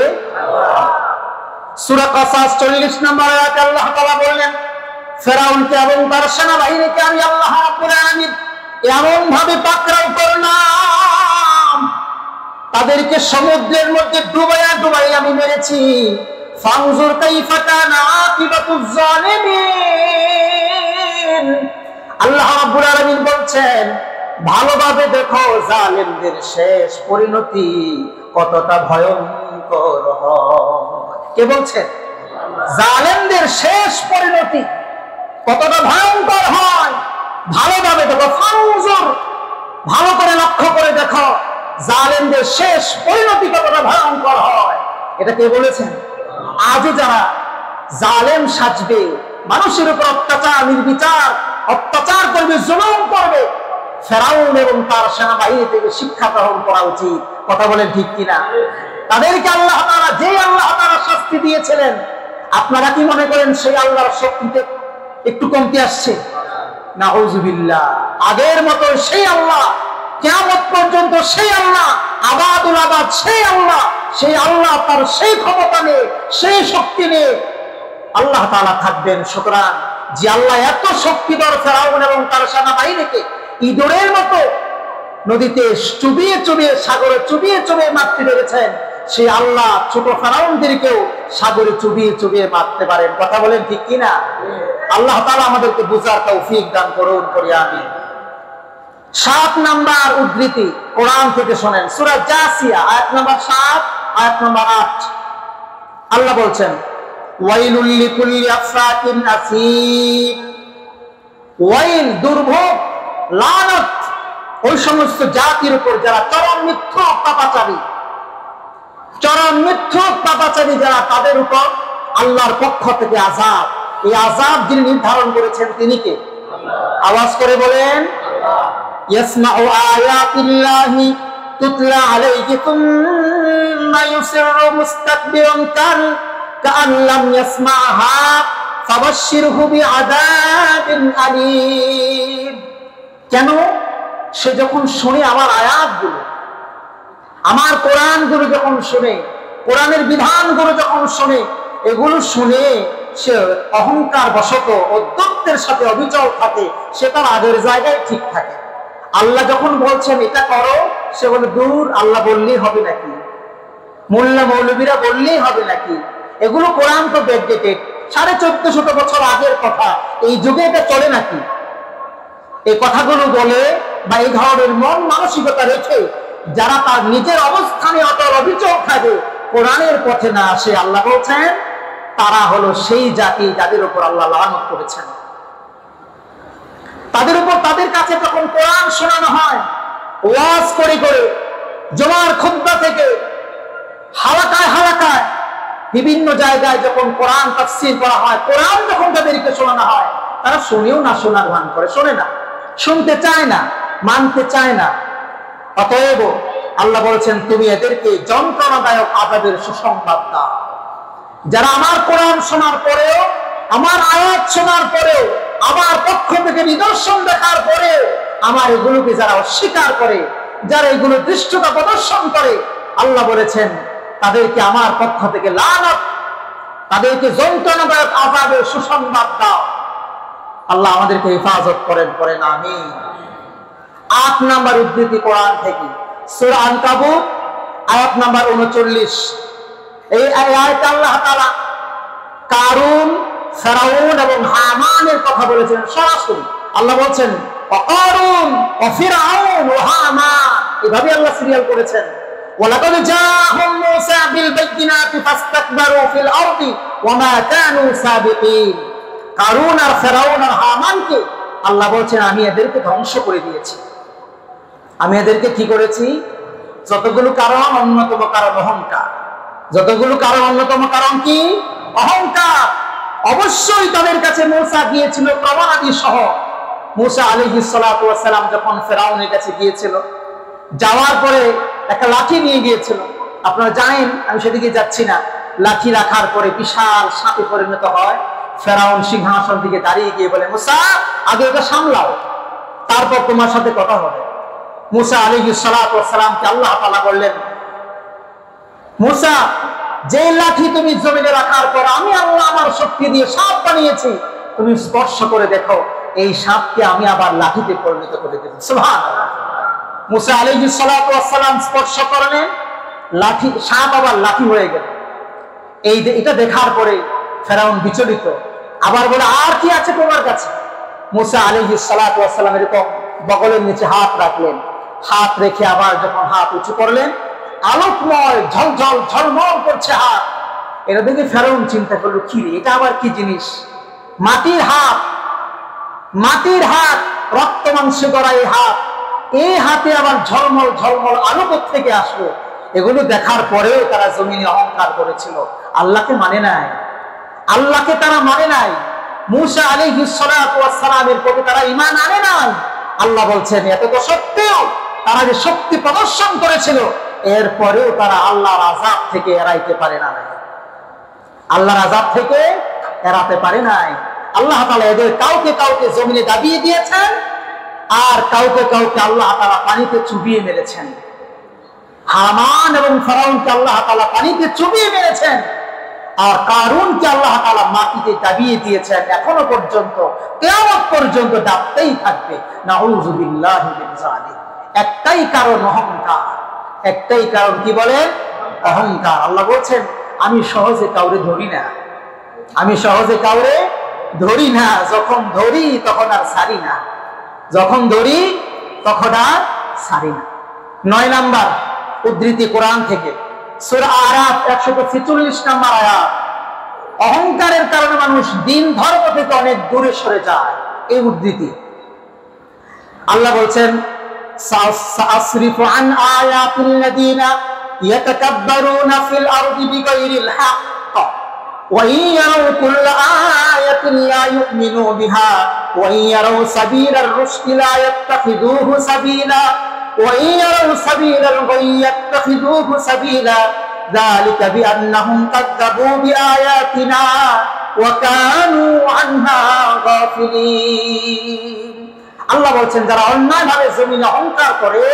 Speaker 1: সূরা কাসাস 40 নম্বর আয়াতে আল্লাহ তাআলা বললেন, ফেরাউনকে এবং তার সেনাবাহিনীকে আমি আল্লাহ রাব্বুল আলামিন এমন ভাবে পাকড়াও করলাম, তাদেরকে সমুদ্রের মধ্যে ডুবাইয়া ডুবাইয়া আমি মেরেছি। ফানজুর কাইফা কানা আকিবাতুজ জালিমিন। আল্লাহ রাব্বুল আলামিন বলছেন, ভালোভাবে দেখো জালেমদের শেষ পরিণতি কতটা ভয়ঙ্কর হয়। কে বলছেন? জালেমদের শেষ পরিণতি কতটা ভয়ঙ্কর হয়। ভালোভাবে দেখো, ফানজুর, ভালো করে লক্ষ্য করে দেখো জালেমদের শেষ পরিণতি কতটা ভয়ঙ্কর হয়। এটা কে বলেছেন? আজও যারা জালেম সাজবে, মানুষের উপর অত্যাচার, নির্বিচার অত্যাচার করবে, জুলুম করবে, ফেরাউন এবং তার সেনাবাহিনী থেকে শিক্ষা গ্রহণ করা উচিত। কথা বলেন ঠিক কিনা? তাদেরকে আল্লাহ তাআলা, যে আল্লাহ তাআলা শাস্তি দিয়েছিলেন, আপনারা কি মনে করেন সেই আল্লাহর শক্তিতে একটু কমতি আসছে? নাউযুবিল্লাহ। আগের মতো সেই আল্লাহ কিয়ামত পর্যন্ত সেই আল্লাহ, আবাদুল আবাদ সেই আল্লাহ, সেই আল্লাহ তার সেই ক্ষমতা নেই, সেই শক্তি নেই, আল্লাহ তাআলা থাকবেন। সুতরাং যে আল্লাহ এত শক্তিধর ফেরাউন এবং তার সেনাবাহিনীকে ইঁদুরের মতো নদীতে চুবিয়ে চুবিয়ে, সাগরে চুবিয়ে চুবিয়ে মারতে পেরেছেন, সেই আল্লাহ ছোট ফেরাউনদেরকেও সাগরে চুবিয়ে চুবিয়ে মারতে পারেন। কথা বলেন ঠিক কিনা? আল্লাহ তাআলা আমাদেরকে বুঝার তৌফিক দান করুন, করি আমিন। 7 নাম্বার উদ্ধৃতি কোরআন থেকে শোনেন, সূরা জাসিয়া আয়াত নাম্বার 7, আয়াত নাম্বার 8। আল্লাহ বলছেন, ওয়াইলুল লিকুল্লি আফাকিন আসীম। ওয়াইল, দুর্ভোগ, লানত ওই সমস্ত জাতির উপর যারা চরম মিথ্যুক পাপাচারী, চরম মিথ্যুক পাপাচারী যারা, তাদের উপর আল্লাহর পক্ষ থেকে আযাব। এই আযাব যিনি নির্ধারণ করেছেন তিনি কে? আওয়াজ করে বলেন, ইয়াসমাউ আয়াতিল্লাহি তুতলা আলাইহি তুম্মা ইউসিররু মুস্তাকবিরান কাআন লাম ইয়াসমাহা ফাবাশশিরহু বিআযাবিন আলীম। কেন? সে যখন শুনে আমার আয়াতগুলো, আমার কোরআনগুলো যখন শুনে, কোরআনের বিধানগুলো যখন শুনে, এগুলো শুনে সে অহংকার বশত অধ্যত্বের সাথে অবিচল থাকে, সে তার আগের জায়গায় ঠিক থাকে। আল্লাহ যখন বলছেন এটা করো, সে বলে দূর, আল্লাহ বললেই হবে নাকি, মোল্লা মৌলবীরা বললেই হবে নাকি, এগুলো কোরআন তো ব্যাকডেটেড, 1450 বছর আগের কথা, এই যুগে এটা চলে নাকি? এই কথাগুলো বলে বা এই ধরনের মন মানসিকতা রেখে যারা তার নিজের অবস্থানে অটল অবিচল থাকে, কোরআনের পথে না আসে, আল্লাহ বলছেন তারা হলো সেই জাতি যাদের উপর আল্লাহ লানত করেছেন। তাদের উপর, তাদের কাছে যখন কোরআন শোনানো হয়, ওয়াজ করে করে, জুমার খুতবা থেকে হালাকায় হালাকায় বিভিন্ন জায়গায় যখন কোরআন তাফসীর করা হয়, কোরআন যখন তাদেরকে শোনানো হয়, তারা শুনেও না শোনার ভান করে, শোনে না, শুনতে চায় না, মানতে চায় না। অতএব আল্লাহ বলেছেন তুমি এদেরকে যন্ত্রণাদায়ক আযাবের সুসংবাদ দাও। যারা আমার কোরআন শোনার পরেও, আমার আয়াত শোনার পরেও, আমার পক্ষ থেকে নিদর্শন দেখার পরেও আমার এগুলোকে যারা অস্বীকার করে, যারা এগুলো দৃষ্টতা প্রদর্শন করে, আল্লাহ বলেছেন তাদেরকে আমার পক্ষ থেকে লানত, তাদেরকে যন্ত্রণাদায়ক আযাবের সুসংবাদ দাও। আল্লাহ আমাদেরকে হেফাজত করেন, পড়েন আমিন। 8 নাম্বার উদ্ধৃতি কোরআন থেকে, সূরা আনকাবুত আয়াত নাম্বার 39। এই আয়াতে আল্লাহ তাআলা কারুন, ফেরাউন এবং হামানের কথা বলেছেন সরাসরি। আল্লাহ বলছেন কারুন ও ফিরআউন ও হামান, এভাবে আল্লাহ সিরিয়াল করেছেন। ওয়ালাকাদ জাআহুম মূসা বিল বাইয়িনাতি ফাস্তাকবারু ফিল আরদি ওয়া মা কানু সাবিকিন। কারুন আর ফেরাউন আর হামানকে আল্লাহ বলছেন আমি এদেরকে ধ্বংস করে দিয়েছি। আমি এদেরকে কি করেছি? যতগুলো কারণ, অন্যতম কারণ অহংকার। যতগুলো কারণ, অন্যতম কারণ কি? অহংকার। অবশ্যই তাদের কাছে মূসা গিয়েছিল প্রমাণাদি সহ। মূসা আলাইহিস সালাতু ওয়াস সালাম যখন ফেরাউনের কাছে গিয়েছিল, যাওয়ার পরে একটা লাঠি নিয়ে গিয়েছিল। আপনারা জানেন, আমি সেদিকে যাচ্ছি না। লাঠি রাখার পরে বিশাল সাপে পরিণত হয়। ফেরাউন সিংহাসন দিকে দাঁড়িয়ে গিয়ে বলে, মূসা আগে এটা সামলাও, তারপর তোমার সাথে কথা হবে। মূসা আলাইহিস সালাতু ওয়াস সালামকে আল্লাহ তাআলা বললেন, মূসা যে লাঠি তুমি জমিনে রাখার পর আমি আল্লাহ আমার শক্তি দিয়ে সাপ বানিয়েছি, তুমি স্পর্শ করে দেখো, এই সাপকে আমি আবার লাঠিতে পরিণত করে দেব। সুবহানাল্লাহ। মূসা আলাইহিস সালাতু ওয়াস সালাম স্পর্শ করলেন, লাঠি, সাপ আবার লাঠি হয়ে গেল। এটা দেখার পরে ফেরাউন বিচলিত, আবার বলে আর কি আছে তোমার কাছে? মূসা আলাইহিস সালাতু ওয়াস সালাম এরকম বগলের নিচে হাত রাখলেন, হাত রেখে আবার যখন হাত উঁচু করলেন, আলোকময় ঝলঝল ঝলমল করছে হাত। এটা দেখে ফেরাউন চিন্তা করলো, কি রে, এটা আবার কি জিনিস? মাটির হাত, মাটির হাত, রক্ত মাংসে গড়া এই হাত, এই হাতে আবার ঝলমল ঝলমল আলো থেকে আসলো। এগুলো দেখার পরেও তারা জমিনে অহংকার করেছিল, আল্লাহকে মানে নাই, আল্লাহকে তারা মানে নাই। মূসা আলাইহিস সালাতু ওয়াস সালামের প্রতি তারা ঈমান আনে নাই। আল্লাহ বলছেন এত তো সত্ত্বেও তারা যে শক্তি প্রদর্শন করেছিল, এরপরেও তারা আল্লাহর আযাব থেকে এড়াইতে পারে না, আল্লাহর আযাব থেকে এড়াতে পারে নাই। আল্লাহ তাআলা এদের কাউকে কাউকে জমিনে দাবিয়ে দিয়েছেন, আর কাউকে কাউকে আল্লাহ তাআলা পানিতে চুবিয়ে মেরেছেন। হামান এবং ফেরাউনকে আল্লাহ তাআলা পানিতে চুবিয়ে মেরেছেন, আর কারুনকে আল্লাহ তাআলা মাটিতে দাবিয়ে দিয়েছেন। এখনো পর্যন্ত কিয়ামত পর্যন্ত ডাবতেই থাকবে। নাউযু বিল্লাহি মিন যালিক। একটাই কারণ অহংকার, একটাই কারণ, কি বলেন? অহংকার। আল্লাহ বলছেন আমি সহজে কাউরে ধরি না, আমি সহজে কাউরে ধরি না, যখন ধরি তখন আর ছাড়ি না, যখন ধরি তখন আর ছাড়ি না। 9 নাম্বার উদ্ধৃতি কোরআন থেকে, সূরা আরাফ 146 নম্বর আয়াত। অহংকারের কারণে মানুষ দিন ধর্ম থেকে অনেক দূরে সরে যায়। এই উদ্ধৃতি আল্লাহ বলছেন সাআসরিফু আন আয়াতিল্লাযীনা ইয়াতাকাব্বারুনা ফিল আরদি বিগাইরিল হক ওয়া ইয়ারাউ কুল্লা আয়াতিন লা ইউমিনু বিহা ওয়া ইয়ারাউ সাবিলার রুশদি লা ইয়াত্তাখিযুহু সাবিলা ওয়া ইয়ারাউ সাবিলাল গায়ি ইয়াত্তাখিযুহু সাবিলা যালিকা বিআন্নাহুম কাযযাবু বিআয়াতিনা ওয়া কানু আনহা গাফিলিন। আল্লাহ বলছেন যারা অন্যায়ভাবে জমিনে অহংকার করে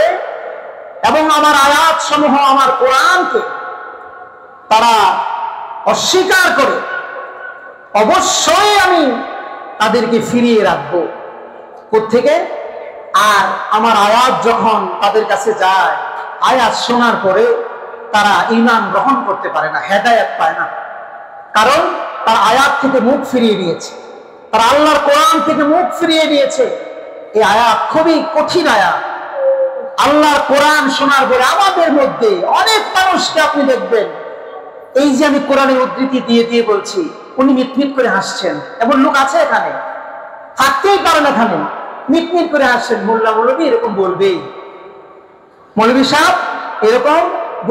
Speaker 1: এবং আমার আয়াত সমূহ, আমার কোরআনকে তারা অস্বীকার করে, অবশ্যই আমি তাদেরকে ফিরিয়ে রাখবো। কোত্থেকে? আর আমার আয়াত যখন তাদের কাছে যায়, আয়াত শোনার পরে তারা ঈমান গ্রহণ করতে পারে না, হেদায়েত পায় না, কারণ তার আয়াত থেকে মুখ ফিরিয়ে নিয়েছে, তারা আল্লাহর কোরআন থেকে মুখ ফিরিয়ে নিয়েছে। এই আয়াত খুবই কঠিন আয়াত। আল্লাহর কোরআন শোনার পরে আমাদের মধ্যে অনেক মানুষকে আপনি দেখবেন, এই যে আমি কোরআনের উদ্ধৃতি দিয়ে দিয়ে বলছি, উনি মিটমিট করে হাসছেন। এমন লোক আছে এখানে, থাকতেই পারে না, এখানে মিটমিট করে হাসছেন। মোল্লা মৌলবী এরকম বলবেই, মৌলবী সাহেব এরকম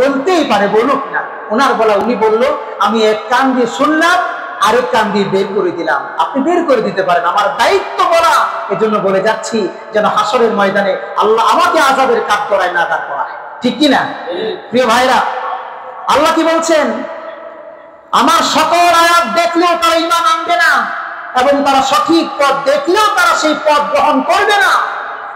Speaker 1: বলতেই পারে, বলুক না। ওনার বলা, উনি বললো, আমি এক কান দিয়ে শুনলাম, আরেক কান দিয়ে বের করে দিলাম। আপনি বের করে দিতে পারেন, আমার দায়িত্ব বলা, এজন্য বলে যাচ্ছি যেন হাসরের ময়দানে আল্লাহ আমাকে আযাবের কাঠ করায় না দাঁড় করায়। ঠিক কিনা প্রিয় ভাইরা? আল্লাহ কি বলছেন? আমার সকল আয়াত দেখলেও তারা ঈমান আনবে না, এবং তারা সঠিক পথ দেখলেও তারা সেই পথ গ্রহণ করবে না।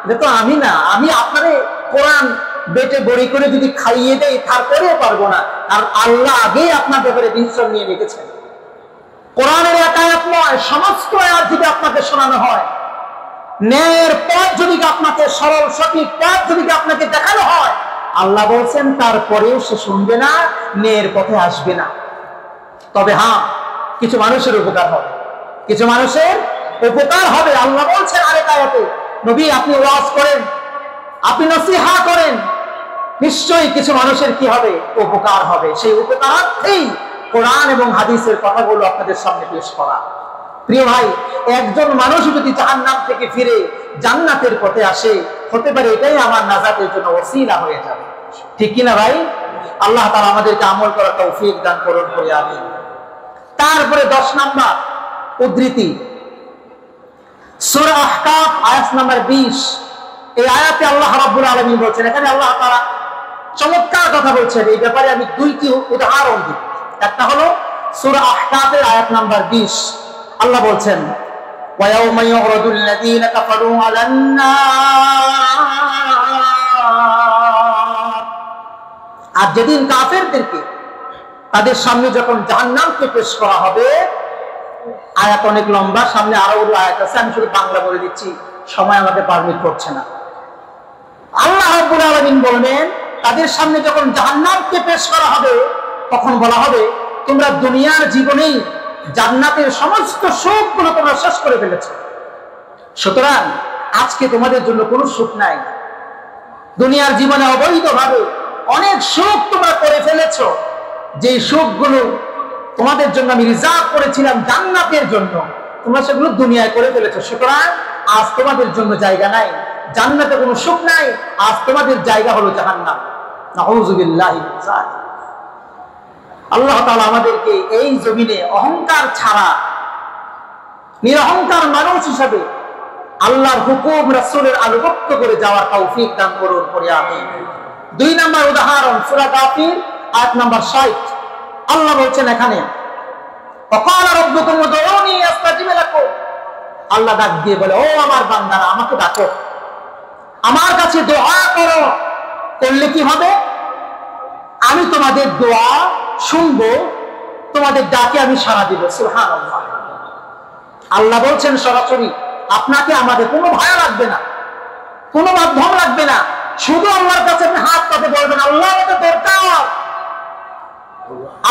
Speaker 1: এটা তো আমি না, আমি আপনারে কোরআন বেটে বড়ি করে যদি খাইয়ে দেই তারপরেও পারবো না, আর আল্লাহ আগেই আপনার ব্যাপারে ডিসিশন নিয়ে রেখেছেন। কোরআনের এক আয়াত নয়, সমস্ত আয়াত যদি আপনাকে শোনানো হয়, ন্যায়ের পথ যদি আপনাকে, সরল সঠিক পথ যদি আপনাকে দেখানো হয়, আল্লাহ বলছেন তারপরেও সে শুনবে না, ন্যায়ের পথে আসবে না। তবে হ্যাঁ, কিছু মানুষের উপকার হবে, কিছু মানুষের উপকার হবে। আল্লাহ বলছেন আরেক আয়াতে, নবী আপনি ওয়াজ করেন, আপনি নসিহা করেন, নিশ্চয়ই কিছু মানুষের কি হবে? উপকার হবে। সেই উপকারার্থেই কোরআন এবং হাদিসের কথাগুলো আপনাদের সামনে পেশ করা। প্রিয় ভাই, একজন মানুষ যদি জাহান্নাম থেকে ফিরে জান্নাতের পথে আসে, হতে পারে এটাই আমার নাজাতের জন্য ওসিলা হয়ে যাবে। ঠিক কিনা ভাই? আল্লাহ তাআলা আমাদেরকে আমল করার তৌফিক দান করুন, করে আমিন। তারপরে 10 নাম্বার উদ্ধৃতি, সূরা আহকাফ আয়াত নাম্বার 20। এই আয়াতে আল্লাহ রাব্বুল আলামিন বলছেন, এখানে আল্লাহ তাআলা চমৎকার কথা বলছেন। এই ব্যাপারে আমি 2টি উদাহরণ দিই। একটা হলো সূরা আহকাফের আয়াত নাম্বার 20। আল্লাহ বলছেন, ওয়া ইয়াওমা ইউরাদুল লাযীনা কাফারু আলান নার। আর যেদিন কাফেরদেরকে তাদের সামনে যখন জাহান্নামকে পেশ করা হবে, আয়াত অনেক লম্বা, সামনে আরো আয়াত আছে, আমি শুধু বাংলা বলে দিচ্ছি, সময় আমাকে পারমিট করছে না। আল্লাহ রাব্বুল আলামিন বলবেন, তাদের সামনে যখন জাহান্নামকে পেশ করা হবে, তখন বলা হবে, তোমরা দুনিয়ার জীবনেই জান্নাতের সমস্ত সুখগুলো তোমরা শেষ করে ফেলেছো, সুতরাং আজকে তোমাদের জন্য কোনো সুখ নাই। দুনিয়ার জীবনে অবৈধভাবে অনেক সুখ তোমরা করে ফেলেছো, যে সুখগুলো তোমাদের জন্য আমি রিজার্ভ করেছিলাম জান্নাতের জন্য, তোমরা সেগুলো দুনিয়ায় করে ফেলেছো। সুতরাং আজ তোমাদের জন্য জায়গা নাই, জান্নাতে কোনো সুখ নাই, আজ তোমাদের জায়গা হলো জাহান্নাম। নাউযু বিল্লাহি মিন যালিক। আল্লাহ তাআলা আমাদেরকে এই জমিনে অহংকার ছাড়া নিরহংকার মানুষ হিসেবে আল্লাহর হুকুম রাসূলের আনুগত্য করে যাওয়ার তৌফিক দান করুন, করে আমিন। 2 নম্বর উদাহরণ, সূরা গাফির আয়াত নাম্বার 60। আল্লাহ বলছেন এখানে, ওয়াকালা রাব্বুকুম উদউনি আস্তাজিব লাকুম। আল্লাহ ডাক দিয়ে বলে, ও আমার বান্দারা আমাকে ডাকো, আমার কাছে দোয়া করো, করলে কি হবে? আমি তোমাদের দোয়া শুনবো, তোমাদের ডাকে আমি সাড়া দিব। সুবহানাল্লাহ। আল্লাহ বলছেন সরাসরি, আপনাকে আমাদের কোনো ভায়া লাগবে না, কোনো মাধ্যম লাগবে না, শুধু আল্লাহর কাছে আপনি হাত পাতে বলবেন, আল্লাহ এটা দরকার,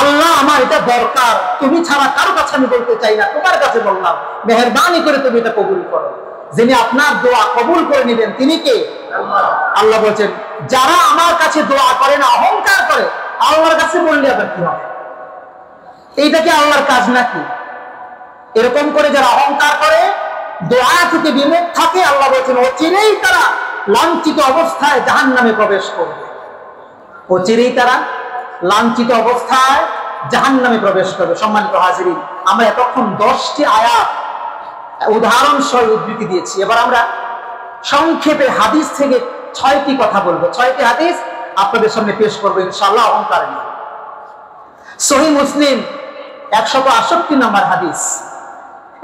Speaker 1: আল্লাহ আমার এটা দরকার, তুমি ছাড়া কারো কাছে আমি বলতে চাই না, তোমার কাছে বললাম, মেহেরবানি করে তুমি এটা কবুল করো। যিনি আপনার দোয়া কবুল করে নেবেন তিনি কে? আল্লাহ বলছেন, যারা আমার কাছে দোয়া করে না, অহংকার করে, আল্লাহর কাছে বললে আবার কি হবে? এইটা কি আল্লাহর কাজ নাকি? এরকম করে যারা অহংকার করে, দোয়া থেকে বিমুখ থাকে, আল্লাহ বলছেন অচিরেই তারা লাঞ্ছিত অবস্থায় জাহান্নামে প্রবেশ করবে। অচিরেই তারা লাঞ্ছিত অবস্থায় জাহান্নামে প্রবেশ করবে। সম্মানিত হাজিরিন, আমরা এতক্ষণ 10টি আয়াত উদাহরণ সহ উদ্ধৃতি দিয়েছি। এবার আমরা সংক্ষেপে হাদিস থেকে 6টি কথা বলবো। 6টি হাদিস আপনাদের সামনে পেশ করবো ইনশাআল্লাহ অহংকার নিয়ে। সহিহ মুসলিম 168 নম্বর হাদিস।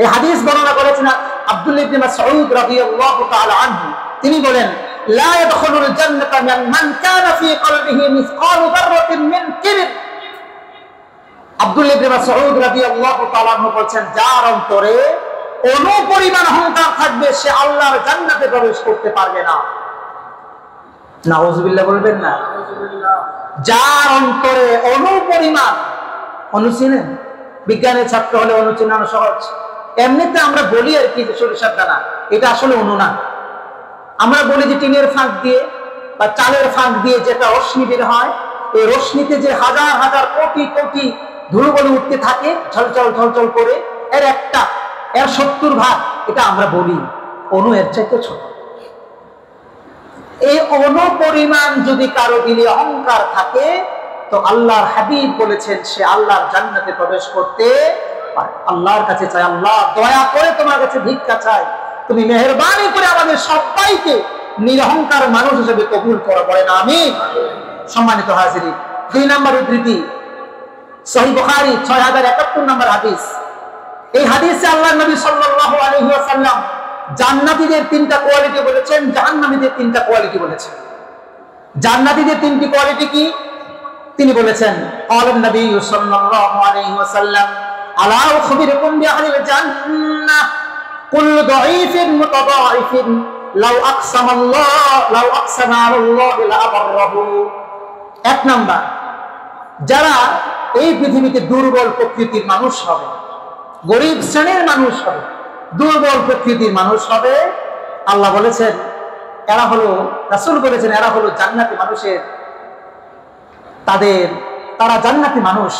Speaker 1: এই হাদিস বর্ণনা করেছেন আব্দুল্লাহ ইবনে মাসউদ রাদিয়াল্লাহু তাআলা আনহু। তিনি বলেন, লা ইয়াদখুলুল জান্নাতা মান কানা ফি কলবিহি মিসকালু যাররাতিন মিন কিবর। আব্দুল্লাহ ইবনে মাসউদ রাদিয়াল্লাহু তাআলা আনহু বলেন, যার অন্তরে অনুপরিমাণ অহংকার থাকবে সে আল্লাহর জান্নাতে প্রবেশ করতে পারবে না। নাউযুবিল্লাহ বলবেন না? যার অন্তরে অনুপরিমাণ, অনুচিনেন? বিজ্ঞানের ছাত্র হলে অনুচিনানো সহজ। এমনিতে আমরা বলি আর কি সরিষার দানা, এটা আসলে অনু না। আমরা বলি যে টিনের ফাঁক দিয়ে বা চালের ফাঁক দিয়ে যেটা রশ্মি বের হয়, এই রশ্মিতে যে হাজার হাজার কোটি কোটি ধুলোবলি উঠতে থাকে ঝলঝল ঝলঝল করে, এর 70 ভাগ, এটা আমরা বলি। অনু এর চাইতে ছোট। এই অনু পরিমাণ যদি কারো দিলে অহংকার থাকে, তো আল্লাহর হাবিব বলেছেন সে আল্লাহর জান্নাতে প্রবেশ করতে পারে। আল্লাহর কাছে চাই, আল্লাহ দয়া করে তোমার কাছে ভিক্ষা চাই, তুমি মেহেরবানি করে আমাদের সবাইকে নিরহংকার মানুষ হিসেবে কবুল করো, বলেন আমিন। সম্মানিত হাজিরিন, 2 নম্বর উদ্ধৃতি, সহিহ বুখারী 6071 নম্বর হাদিস। এই হাদিসে আল্লাহর নবী সাল্লাল্লাহু আলাইহি ওয়াসাল্লাম জান্নাতীদের 3টা কোয়ালিটি বলেছেন, জাহান্নামীদের 3টা কোয়ালিটি বলেছেন। জান্নাতীদের 3টি কোয়ালিটি কি? তিনি বলেছেন, ক্বালান নবী সাল্লাল্লাহু আলাইহি ওয়াসাল্লাম, আলা উখবিরুকুম বিআহলিল জান্নাহ কুল্লু দাঈফিন মুতাদাঈফিন লাউ আকসামা আলাল্লাহ লা আবাররাহু। 1 নাম্বার, যারা এই পৃথিবীতে দুর্বল প্রকৃতির মানুষ হবে, গরিব শ্রেণীর মানুষ হবে, দুর্বল প্রকৃতির মানুষ হবে, আল্লাহ বলেছেন এরা হলো, রাসূল বলেছেন এরা হলো জান্নাতি মানুষের, তারা জান্নাতি মানুষ,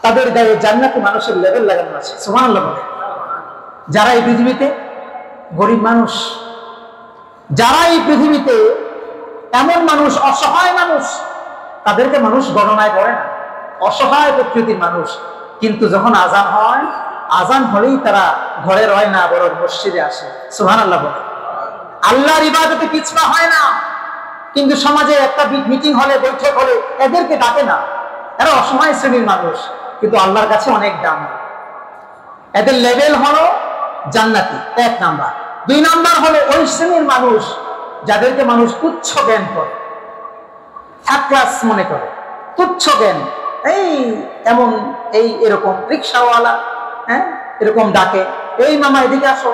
Speaker 1: তাদের গায়ে জান্নাতি মানুষের লেভেল লাগানো আছে। সুবহানাল্লাহ বলে। যারা এই পৃথিবীতে গরিব মানুষ, যারা এই পৃথিবীতে এমন মানুষ, অসহায় মানুষ, তাদেরকে মানুষ গণনায় করে না, অসহায় প্রকৃতির মানুষ। কিন্তু যখন আজান হয়, আজান হলেই তারা ঘরে রয় না, বরং মসজিদে আসে। সুবহানাল্লাহ বলে। আল্লাহর ইবাদতে পিছপা হয় না, কিন্তু সমাজে একটা মিটিং হলে, বৈঠক হলে এদেরকে ডাকে না। এরা অসহায় শ্রেণীর মানুষ, কিন্তু আল্লাহর কাছে অনেক দাম। এদের লেভেল হলো জান্নাতি, 1 নাম্বার। 2 নাম্বার হলো ওই শ্রেণীর মানুষ যাদেরকে মানুষ তুচ্ছ জ্ঞান করে, ক্লাস মনে করে, তুচ্ছ জ্ঞান, এরকম রিক্সাওয়ালা, এরকম ডাকে, এই মামা এদিকে আসো,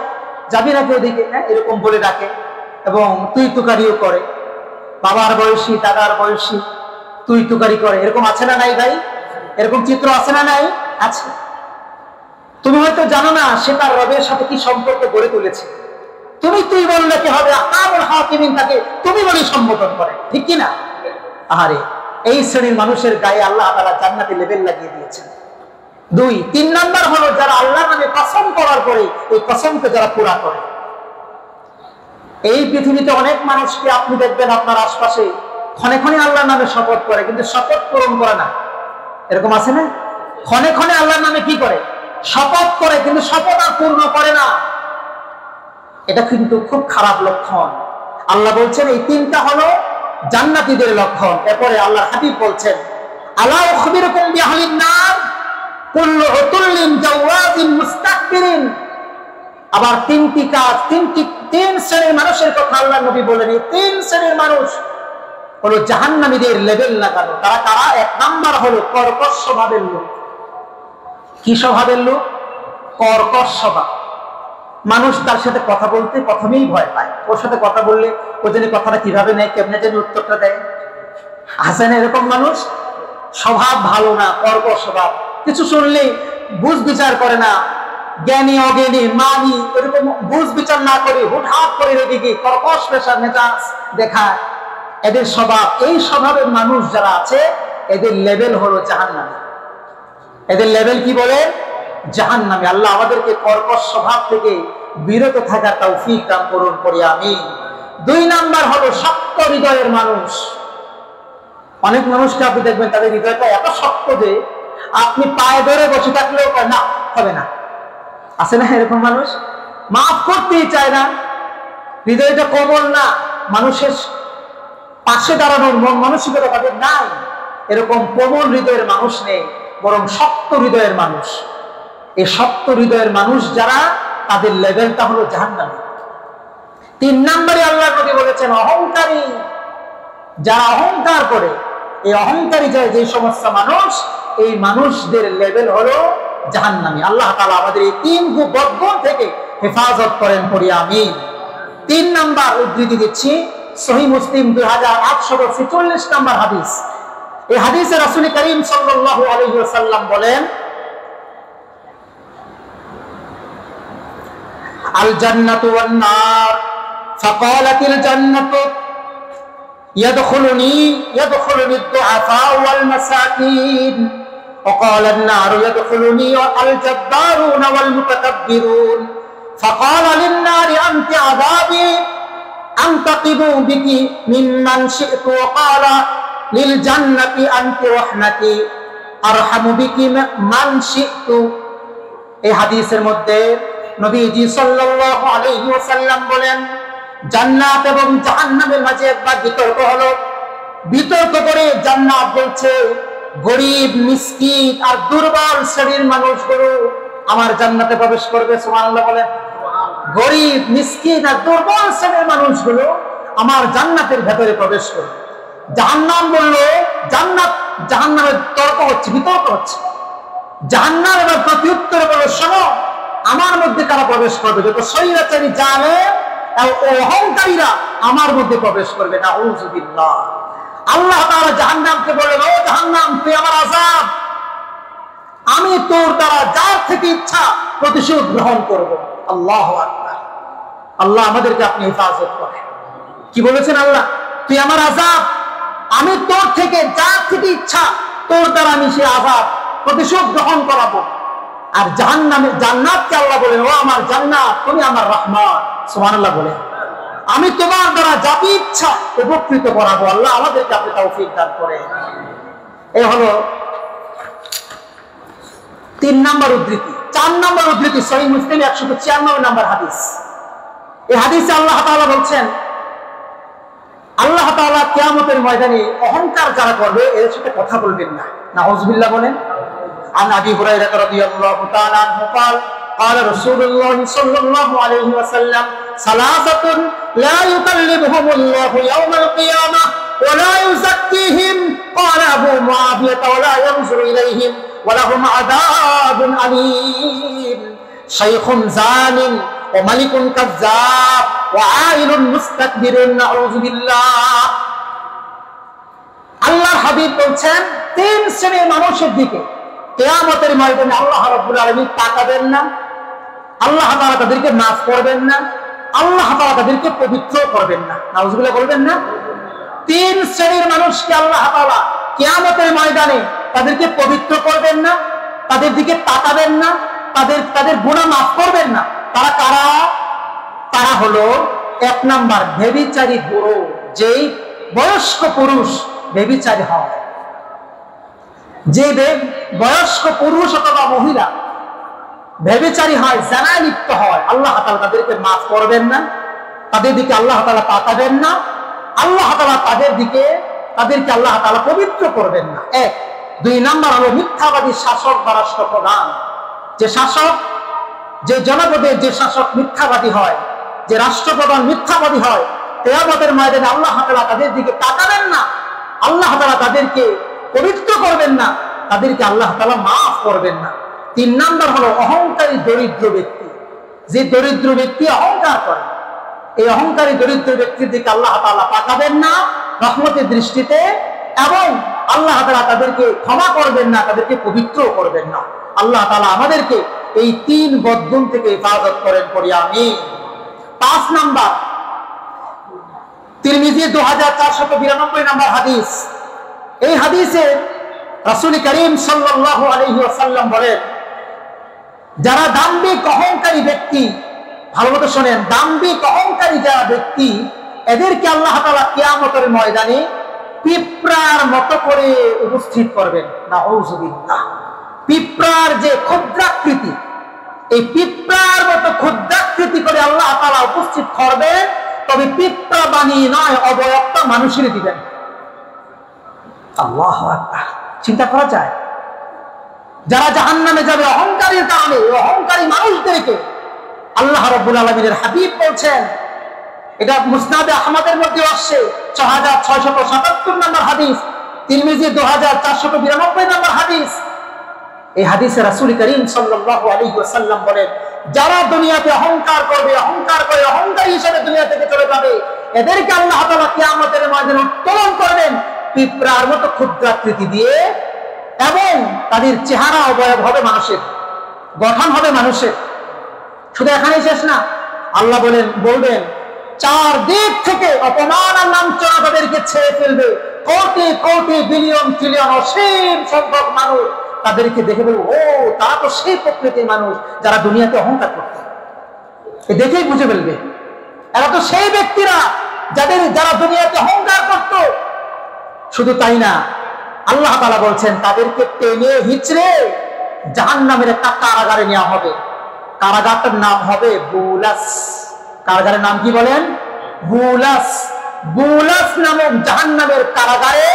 Speaker 1: যাবি নাকি ওদিকে, এরকম বলে ডাকে, এবং তুই তুকারিও করে, বাবার বয়সী দাদার বয়সী তুই তুকারি করে। এরকম আছে না নাই ভাই? এরকম চিত্র আছে না নাই? আছে। তুমি হয়তো জানো না সে তার রবের সাথে কি সম্পর্ক গড়ে তুলেছে। তুই বললে কি হবে? আকামুল হাকিমিন তাকে তুমি বলে সম্বোধন করে, ঠিক কি না? আহারে, এই শ্রেণীর মানুষের গায়ে আল্লাহ তাআলা জান্নাতি লেভেল লাগিয়ে দিয়েছেন। 2, 3 নাম্বার হলো যারা আল্লাহর নামে কসম করার পরে ওই কসমকে যারা পুরা করে। এই পৃথিবীতে অনেক মানুষকে আপনি দেখবেন আপনার আশপাশে ক্ষণে ক্ষণে আল্লাহর নামে শপথ করে, কিন্তু শপথ পূরণ করে না। এরকম আছে না? ক্ষণে ক্ষণে আল্লাহর নামে কি করে? শপথ করে, কিন্তু শপথ আর পূর্ণ করে না। এটা কিন্তু খুব খারাপ লক্ষণ। আল্লাহ বলছেন এই 3টা হলো জান্নাতীদের লক্ষণ। এরপরে আল্লাহর হাবিব বলছেন, আলা উখবিরুকুম বিআহলিন নার কুল্লু উতুল্লিন জাওয়াজিন মুস্তাকবিরিন আবার তিনটি কাজ, তিন শ্রেণীর মানুষের কথা আল্লাহ নবী বলেন। এই তিন শ্রেণীর মানুষ হলো জাহান্নামীদের লেবেল লাগানো। তারা কারা? এক নাম্বার হলো কর্কশ স্বভাবের লোক। কি স্বভাবের লোক? কর্কশ স্বভাব। মানুষ তার সাথে কথা বলতে প্রথমেই ভয় পায়। ওর সাথে কথা বললে ও জানি কথাটা কিভাবে নেয়, কেমনে জানি উত্তরটা দেয়। আছে না এরকম মানুষ? স্বভাব ভালো না, কর্কশ স্বভাব। কিছু শুনলে বুঝ বিচার করে না, জ্ঞানী অজ্ঞানী মানি এরকম বুঝ বিচার না করে হুটহাট করে রেখে গিয়ে কর্কশ পেশার মেজাজ দেখায়। এদের স্বভাব, এই স্বভাবের মানুষ যারা আছে এদের লেভেল হলো জাহান্নামী। এদের লেভেল কি বলে? জাহান্নামী। আল্লাহ আমাদেরকে কর্কশ স্বভাব থেকে বিরত থাকার তৌফিক দান করুন, পড়ি আমিন। দুই নাম্বার হলো শক্ত হৃদয়ের মানুষ। অনেক মানুষকে আপনি দেখবেন তাদের হৃদয়টা এত শক্ত যে আপনি পায়ে ধরে বসে থাকলেও না, হবে না। আছে না এরকম মানুষ? মাফ করতেই চায় না, হৃদয়টা কোমল না, মানুষের পাশে দাঁড়ানোর মন মানসিকতা তাদের নাই। এরকম কোমল হৃদয়ের মানুষ নেই, বরং শক্ত হৃদয়ের মানুষ। এই শক্ত হৃদয়ের মানুষ যারা, তাদের লেভেলটা হলো জাহান্নামী। তিন নম্বরে আল্লাহ নবী বলেছেন অহংকারী। যারা অহংকার করে, এই অহংকারী যায় যে সমস্ত মানুষ, এই মানুষদের লেভেল হলো জাহান্নামী। আল্লাহ তাআলা আমাদের এই তিন বদগুণ থেকে হেফাজত করেন, পড়ি আমিন। তিন নাম্বার উদ্ধৃতি দিচ্ছি, সহিহ মুসলিম 2846 নম্বর হাদিস। এই হাদিসে রাসূল করিম সাল্লাল্লাহু আলাইহি ওয়াসাল্লাম বলেন, আল জান্নাতু ওয়ান নার ফাকালাতিল জান্নাতু ইয়াদখুলুনি আদ-দুআফা ওয়াল মাসাকিন وقال النار يدخلني الجبارون والمتكبرون فقال للنار أنت عذابي أنتقم بك ممن شئت وقال للجنة أنت رحمتي أرحم بك من شئت। এই হাদিসের মধ্যে নবীজি সাল্লাল্লাহু আলাইহি ওয়াসাল্লাম বলেন, জান্নাত এবং জাহান্নামের মাঝে একবার বিতর্ক হলো। বিতর্ক করে জান্নাত বলছে, গরিব মিসকিন আর দুর্বল শ্রেণীর মানুষগুলো আমার জান্নাতে প্রবেশ করবে। সুবহানাল্লাহ বলেন। গরিব মিসকিন আর দুর্বল শ্রেণীর মানুষগুলো আমার জান্নাতের ভেতরে প্রবেশ করবে। জাহান্নাম বলল, জাহান্নামের তর্ক হচ্ছে, বিতর্ক হচ্ছে। জাহান্নাম এবার প্রত্যুত্তরে বলল, শোনো, আমার মধ্যে কারা প্রবেশ করবে? যত স্বৈরাচারী জালেম ও অহংকারীরা আমার মধ্যে প্রবেশ করবে। নাউযুবিল্লাহ। আল্লাহ তাআলা জাহান্নামকে বলেন, ও জাহান্নাম, তুই আমার আযাব, আমি তোর দ্বারা যার থেকে ইচ্ছা প্রতিশোধ গ্রহণ করব। আল্লাহু আকবার। আল্লাহ আমাদেরকে আপনি হেফাজত করেন। কি বলেছেন আল্লাহ? তুই আমার আযাব, আমি তোর থেকে যার থেকে ইচ্ছা তোর দ্বারা আমি সে আযাব প্রতিশোধ গ্রহণ করাবো। আর জান্নাতকে আল্লাহ বলেন, ও আমার জান্নাত, তুমি আমার রহমান। সুবহানাল্লাহ বলেন, আমি তোমার দ্বারা যাকে ইচ্ছা উপকৃত করাবো। আল্লাহ আমাদেরকে আপনি তৌফিক দান করেন। এই হলো তিন নম্বর উদ্ধৃতি। চার নম্বর উদ্ধৃতি সহিহ মুসলিম 196 নম্বর হাদিস। এই হাদিসে আল্লাহ তাআলা বলছেন, আল্লাহ তাআলা কিয়ামতের ময়দানে অহংকার যারা করবে এর সাথে কথা বলবেন না। নাউযুবিল্লাহ বলেন। عن أبي هريرة رضي الله تعالى عنه قال قال رسول الله صلى الله عليه وسلم ثلاثة لا يكلمهم الله يوم القيامة ولا يزكيهم قال أبو معاوية ولا ينظر إليهم ولهم عذاب أليم شيخ زان وملك كذاب وعائل مستكبر نعوذ بالله। আল্লাহর হাবিব বলছেন, তিন শ্রেণীর মানুষের দিকে কিয়ামতের ময়দানে আল্লাহ রাব্বুল আলামিন তাকাবেন না, আল্লাহ তাআলা তাদেরকে মাফ করবেন না, আল্লাহ তাআলা তাদেরকে পবিত্র করবেন না। নাউযুবিল্লাহ বলবেন না? তিন শ্রেণীর মানুষকে আল্লাহ তাআলা কিয়ামতের ময়দানে তাদেরকে পবিত্র করবেন না, তাদের দিকে তাকাবেন না, তাদের গুনাহ মাফ করবেন না। তারা কারা? তারা হলো এক নাম্বার ব্যভিচারী বুড়ো। যেই বয়স্ক পুরুষ ব্যভিচারী হয়, যে বয়স্ক পুরুষ অথবা মহিলা ব্যভিচারী হয়, জানায় লিপ্ত হয়, আল্লাহ তাআলা তাদেরকে মাফ করবেন না, তাদের দিকে আল্লাহ তাআলা তাকাবেন না, আল্লাহ তাআলা তাদেরকে আল্লাহ তাআলা পবিত্র করবেন না। এক। দুই নাম্বার হলো মিথ্যাবাদী শাসক বা রাষ্ট্রপ্রধান। যে শাসক যে জনপদে যে শাসক মিথ্যাবাদী হয়, যে রাষ্ট্রপ্রধান মিথ্যাবাদী হয়, কিয়ামতের ময়দানে আল্লাহ তাআলা তাদের দিকে তাকাবেন না, আল্লাহ তাআলা তাদেরকে পবিত্র করবেন না, তাদেরকে আল্লাহ তাআলা মাফ করবেন না। 3 নাম্বার হলো অহংকারী দরিদ্র ব্যক্তি। যে দরিদ্র ব্যক্তি অহংকার করে, এই অহংকারী দরিদ্র ব্যক্তির দিকে আল্লাহ তাআলা তাকাবেন না রহমতের দৃষ্টিতে, এবং আল্লাহ তাআলা তাদেরকে ক্ষমা করবেন না, তাদেরকে পবিত্র করবেন না। আল্লাহ তাআলা আমাদেরকে এই 3 বদগুণ থেকে হেফাজত করেন, পড়ি আমিন। 5 নাম্বার, তিরমিজি 2492 নম্বর হাদিস। এই হাদিসে রাসূল করিম সাল্লাল্লাহু আলাইহি ওয়াসাল্লাম বলেন, যারা দাম্ভিক অহংকারী ব্যক্তি, ভালোমতো শোনেন, দাম্ভিক অহংকারী যারা ব্যক্তি, এদেরকে আল্লাহ তাআলা কিয়ামতের ময়দানে পিঁপড়ার মতো করে উপস্থিত করবেন। নাউযুবিল্লাহ। পিঁপড়ার যে ক্ষুদ্রাকৃতি, এই পিঁপড়ার মতো ক্ষুদ্রাকৃতি করে আল্লাহ তাআলা উপস্থিত করবেন, তবে পিঁপড়া বানিয়ে নয়, অবয়বটা মানুষের দিবেন। আল্লাহু আকবার। চিন্তা করা যায়? যারা জাহান্নামে যাবে অহংকারের কারণে, অহংকারী মানুষদেরকে আল্লাহ রাব্বুল আলামিনের হাবিব বলছেন, এটা মুসনাদে আহমদের মধ্যে আসছে 6677 নম্বর হাদিস, তিরমিজি 2492 নম্বর হাদিস। এই হাদিসে রাসূল করিম সাল্লাল্লাহু আলাইহি ওয়াসাল্লাম বলেন, যারা দুনিয়াতে অহংকার করবে, অহংকার করে অহংকারী হিসেবে দুনিয়া থেকে চলে যাবে, এদেরকে আল্লাহ তাআলা কিয়ামতের ময়দানে উত্তোলন করবেন পিঁপড়ার মতো ক্ষুদ্রাকৃতি দিয়ে, এবং তাদের চেহারা অবয়ব হবে মানুষের, গঠন হবে মানুষের। শুধু এখানেই শেষ না, আল্লাহ বলবেন 4 দিক থেকে অপমান আর লাঞ্ছনা তাদেরকে ছেড়ে ফেলবে। কোটি কোটি বিলিয়ন ট্রিলিয়ন অসীম সংখ্যক মানুষ তাদেরকে দেখে বলবো, ও তারা তো সেই প্রকৃতির মানুষ যারা দুনিয়াতে অহংকার করত। দেখেই বুঝে ফেলবে এরা তো সেই ব্যক্তিরা যারা দুনিয়াতে অহংকার করত। শুধু তাই না, আল্লাহ তাআলা বলছেন তাদেরকে টেনে হিচড়ে জাহান্নামের একটা কারাগারে নেওয়া হবে। কারাগারটার নাম হবে বুলাস। কারাগারের নাম কি বলেন? বুলাস। বুলাস নামক জাহান্নামের কারাগারে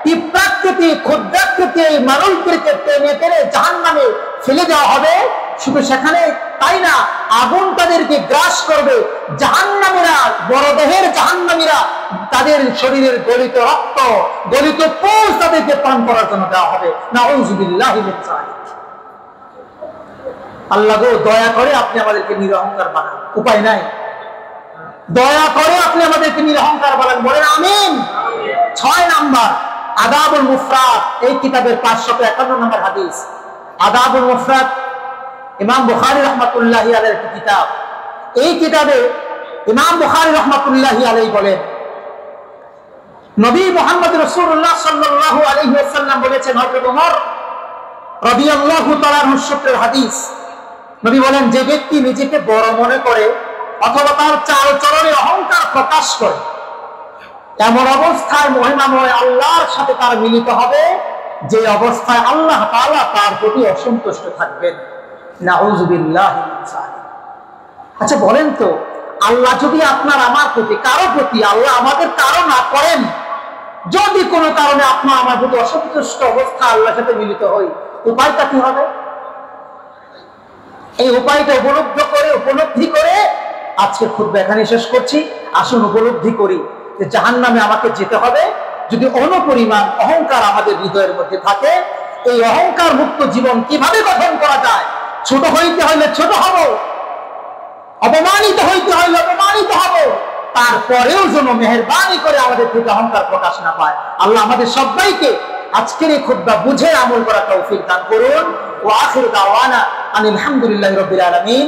Speaker 1: পিঁপড়াকৃতি ক্ষুদ্রাকৃতি এই মানুষদেরকে টেনে টেনে জাহান্নামে ফেলে দেওয়া হবে। শুধু সেখানে তাই না, আগুন তাদেরকে গ্রাস করবে। জাহান্নামীরা, বড় দেহের জাহান্নামীরা, তাদের শরীরের গলিত রক্ত, গলিত পুষ তাদেরকে পান করার জন্য দেওয়া হবে। নাউযুবিল্লাহি মিন যালিক। আল্লাহ গো, দয়া করে আপনি আমাদেরকে নিরহংকার বানান, উপায় নাই। দয়া করে আপনি আমাদেরকে নিরহংকার বানান, বলেন আমিন। 6 নাম্বার, আদাবুল মুফরাদ। এই কিতাবের 551 নম্বর হাদিস। আদাবুল মুফরাদ ইমাম বুখারী রাহমাতুল্লাহি আলাইহির একটি কিতাব। এই কিতাবে ইমাম বুখারী রাহমাতুল্লাহি আলাইহি বলেন, নবী মুহাম্মদ রাসূলুল্লাহ সাল্লাল্লাহু আলাইহি ওয়াসাল্লাম বলেছেন, হযরত ওমর রাদিয়াল্লাহু তাআলা আনহু সূত্রের হাদিস, নবী বলেন, যে ব্যক্তি নিজেকে বড় মনে করে অথবা তার চালচলনে অহংকার প্রকাশ করে, এমন অবস্থায় মহিমাময় আল্লাহর সাথে তার মিলিত হবে, যে অবস্থায় আল্লাহ তাআলা তার প্রতি অসন্তুষ্ট থাকবেন। নাউযুবিল্লাহি মিন যালিক। আচ্ছা বলেন তো, আল্লাহ যদি আপনার আমার প্রতি, কারো প্রতি, আল্লাহ আমাদের কারো না করেন, যদি কোনো কারণে আপনার আমার প্রতি অসন্তুষ্ট অবস্থা আল্লাহর সাথে মিলিত হই, উপায়টা কি হবে? এই উপায়টা উপলব্ধি করে আজকে খুতবা এখানে শেষ করছি। আসুন উপলব্ধি করি যে জাহান্নামে আমাকে যেতে হবে যদি অনুপরিমাণ অহংকার আমাদের হৃদয়ের মধ্যে থাকে। এই অহংকার মুক্ত জীবন কিভাবে গঠন করা যায়? ছোট হইতে হইলে ছোট হব, অপমানিত হইতে হইলে অপমানিত হব, তারপরেও যেন মেহেরবানি করে আমাদের থেকে অহংকার প্রকাশ না পায়। আল্লাহ আমাদের সবাইকে আজকের এই খুতবা বুঝে আমল করা তৌফিক দান করুন। ওয়া আখিরু দাওয়ানা আনিল হামদুলিল্লাহি রাব্বিল আলামিন।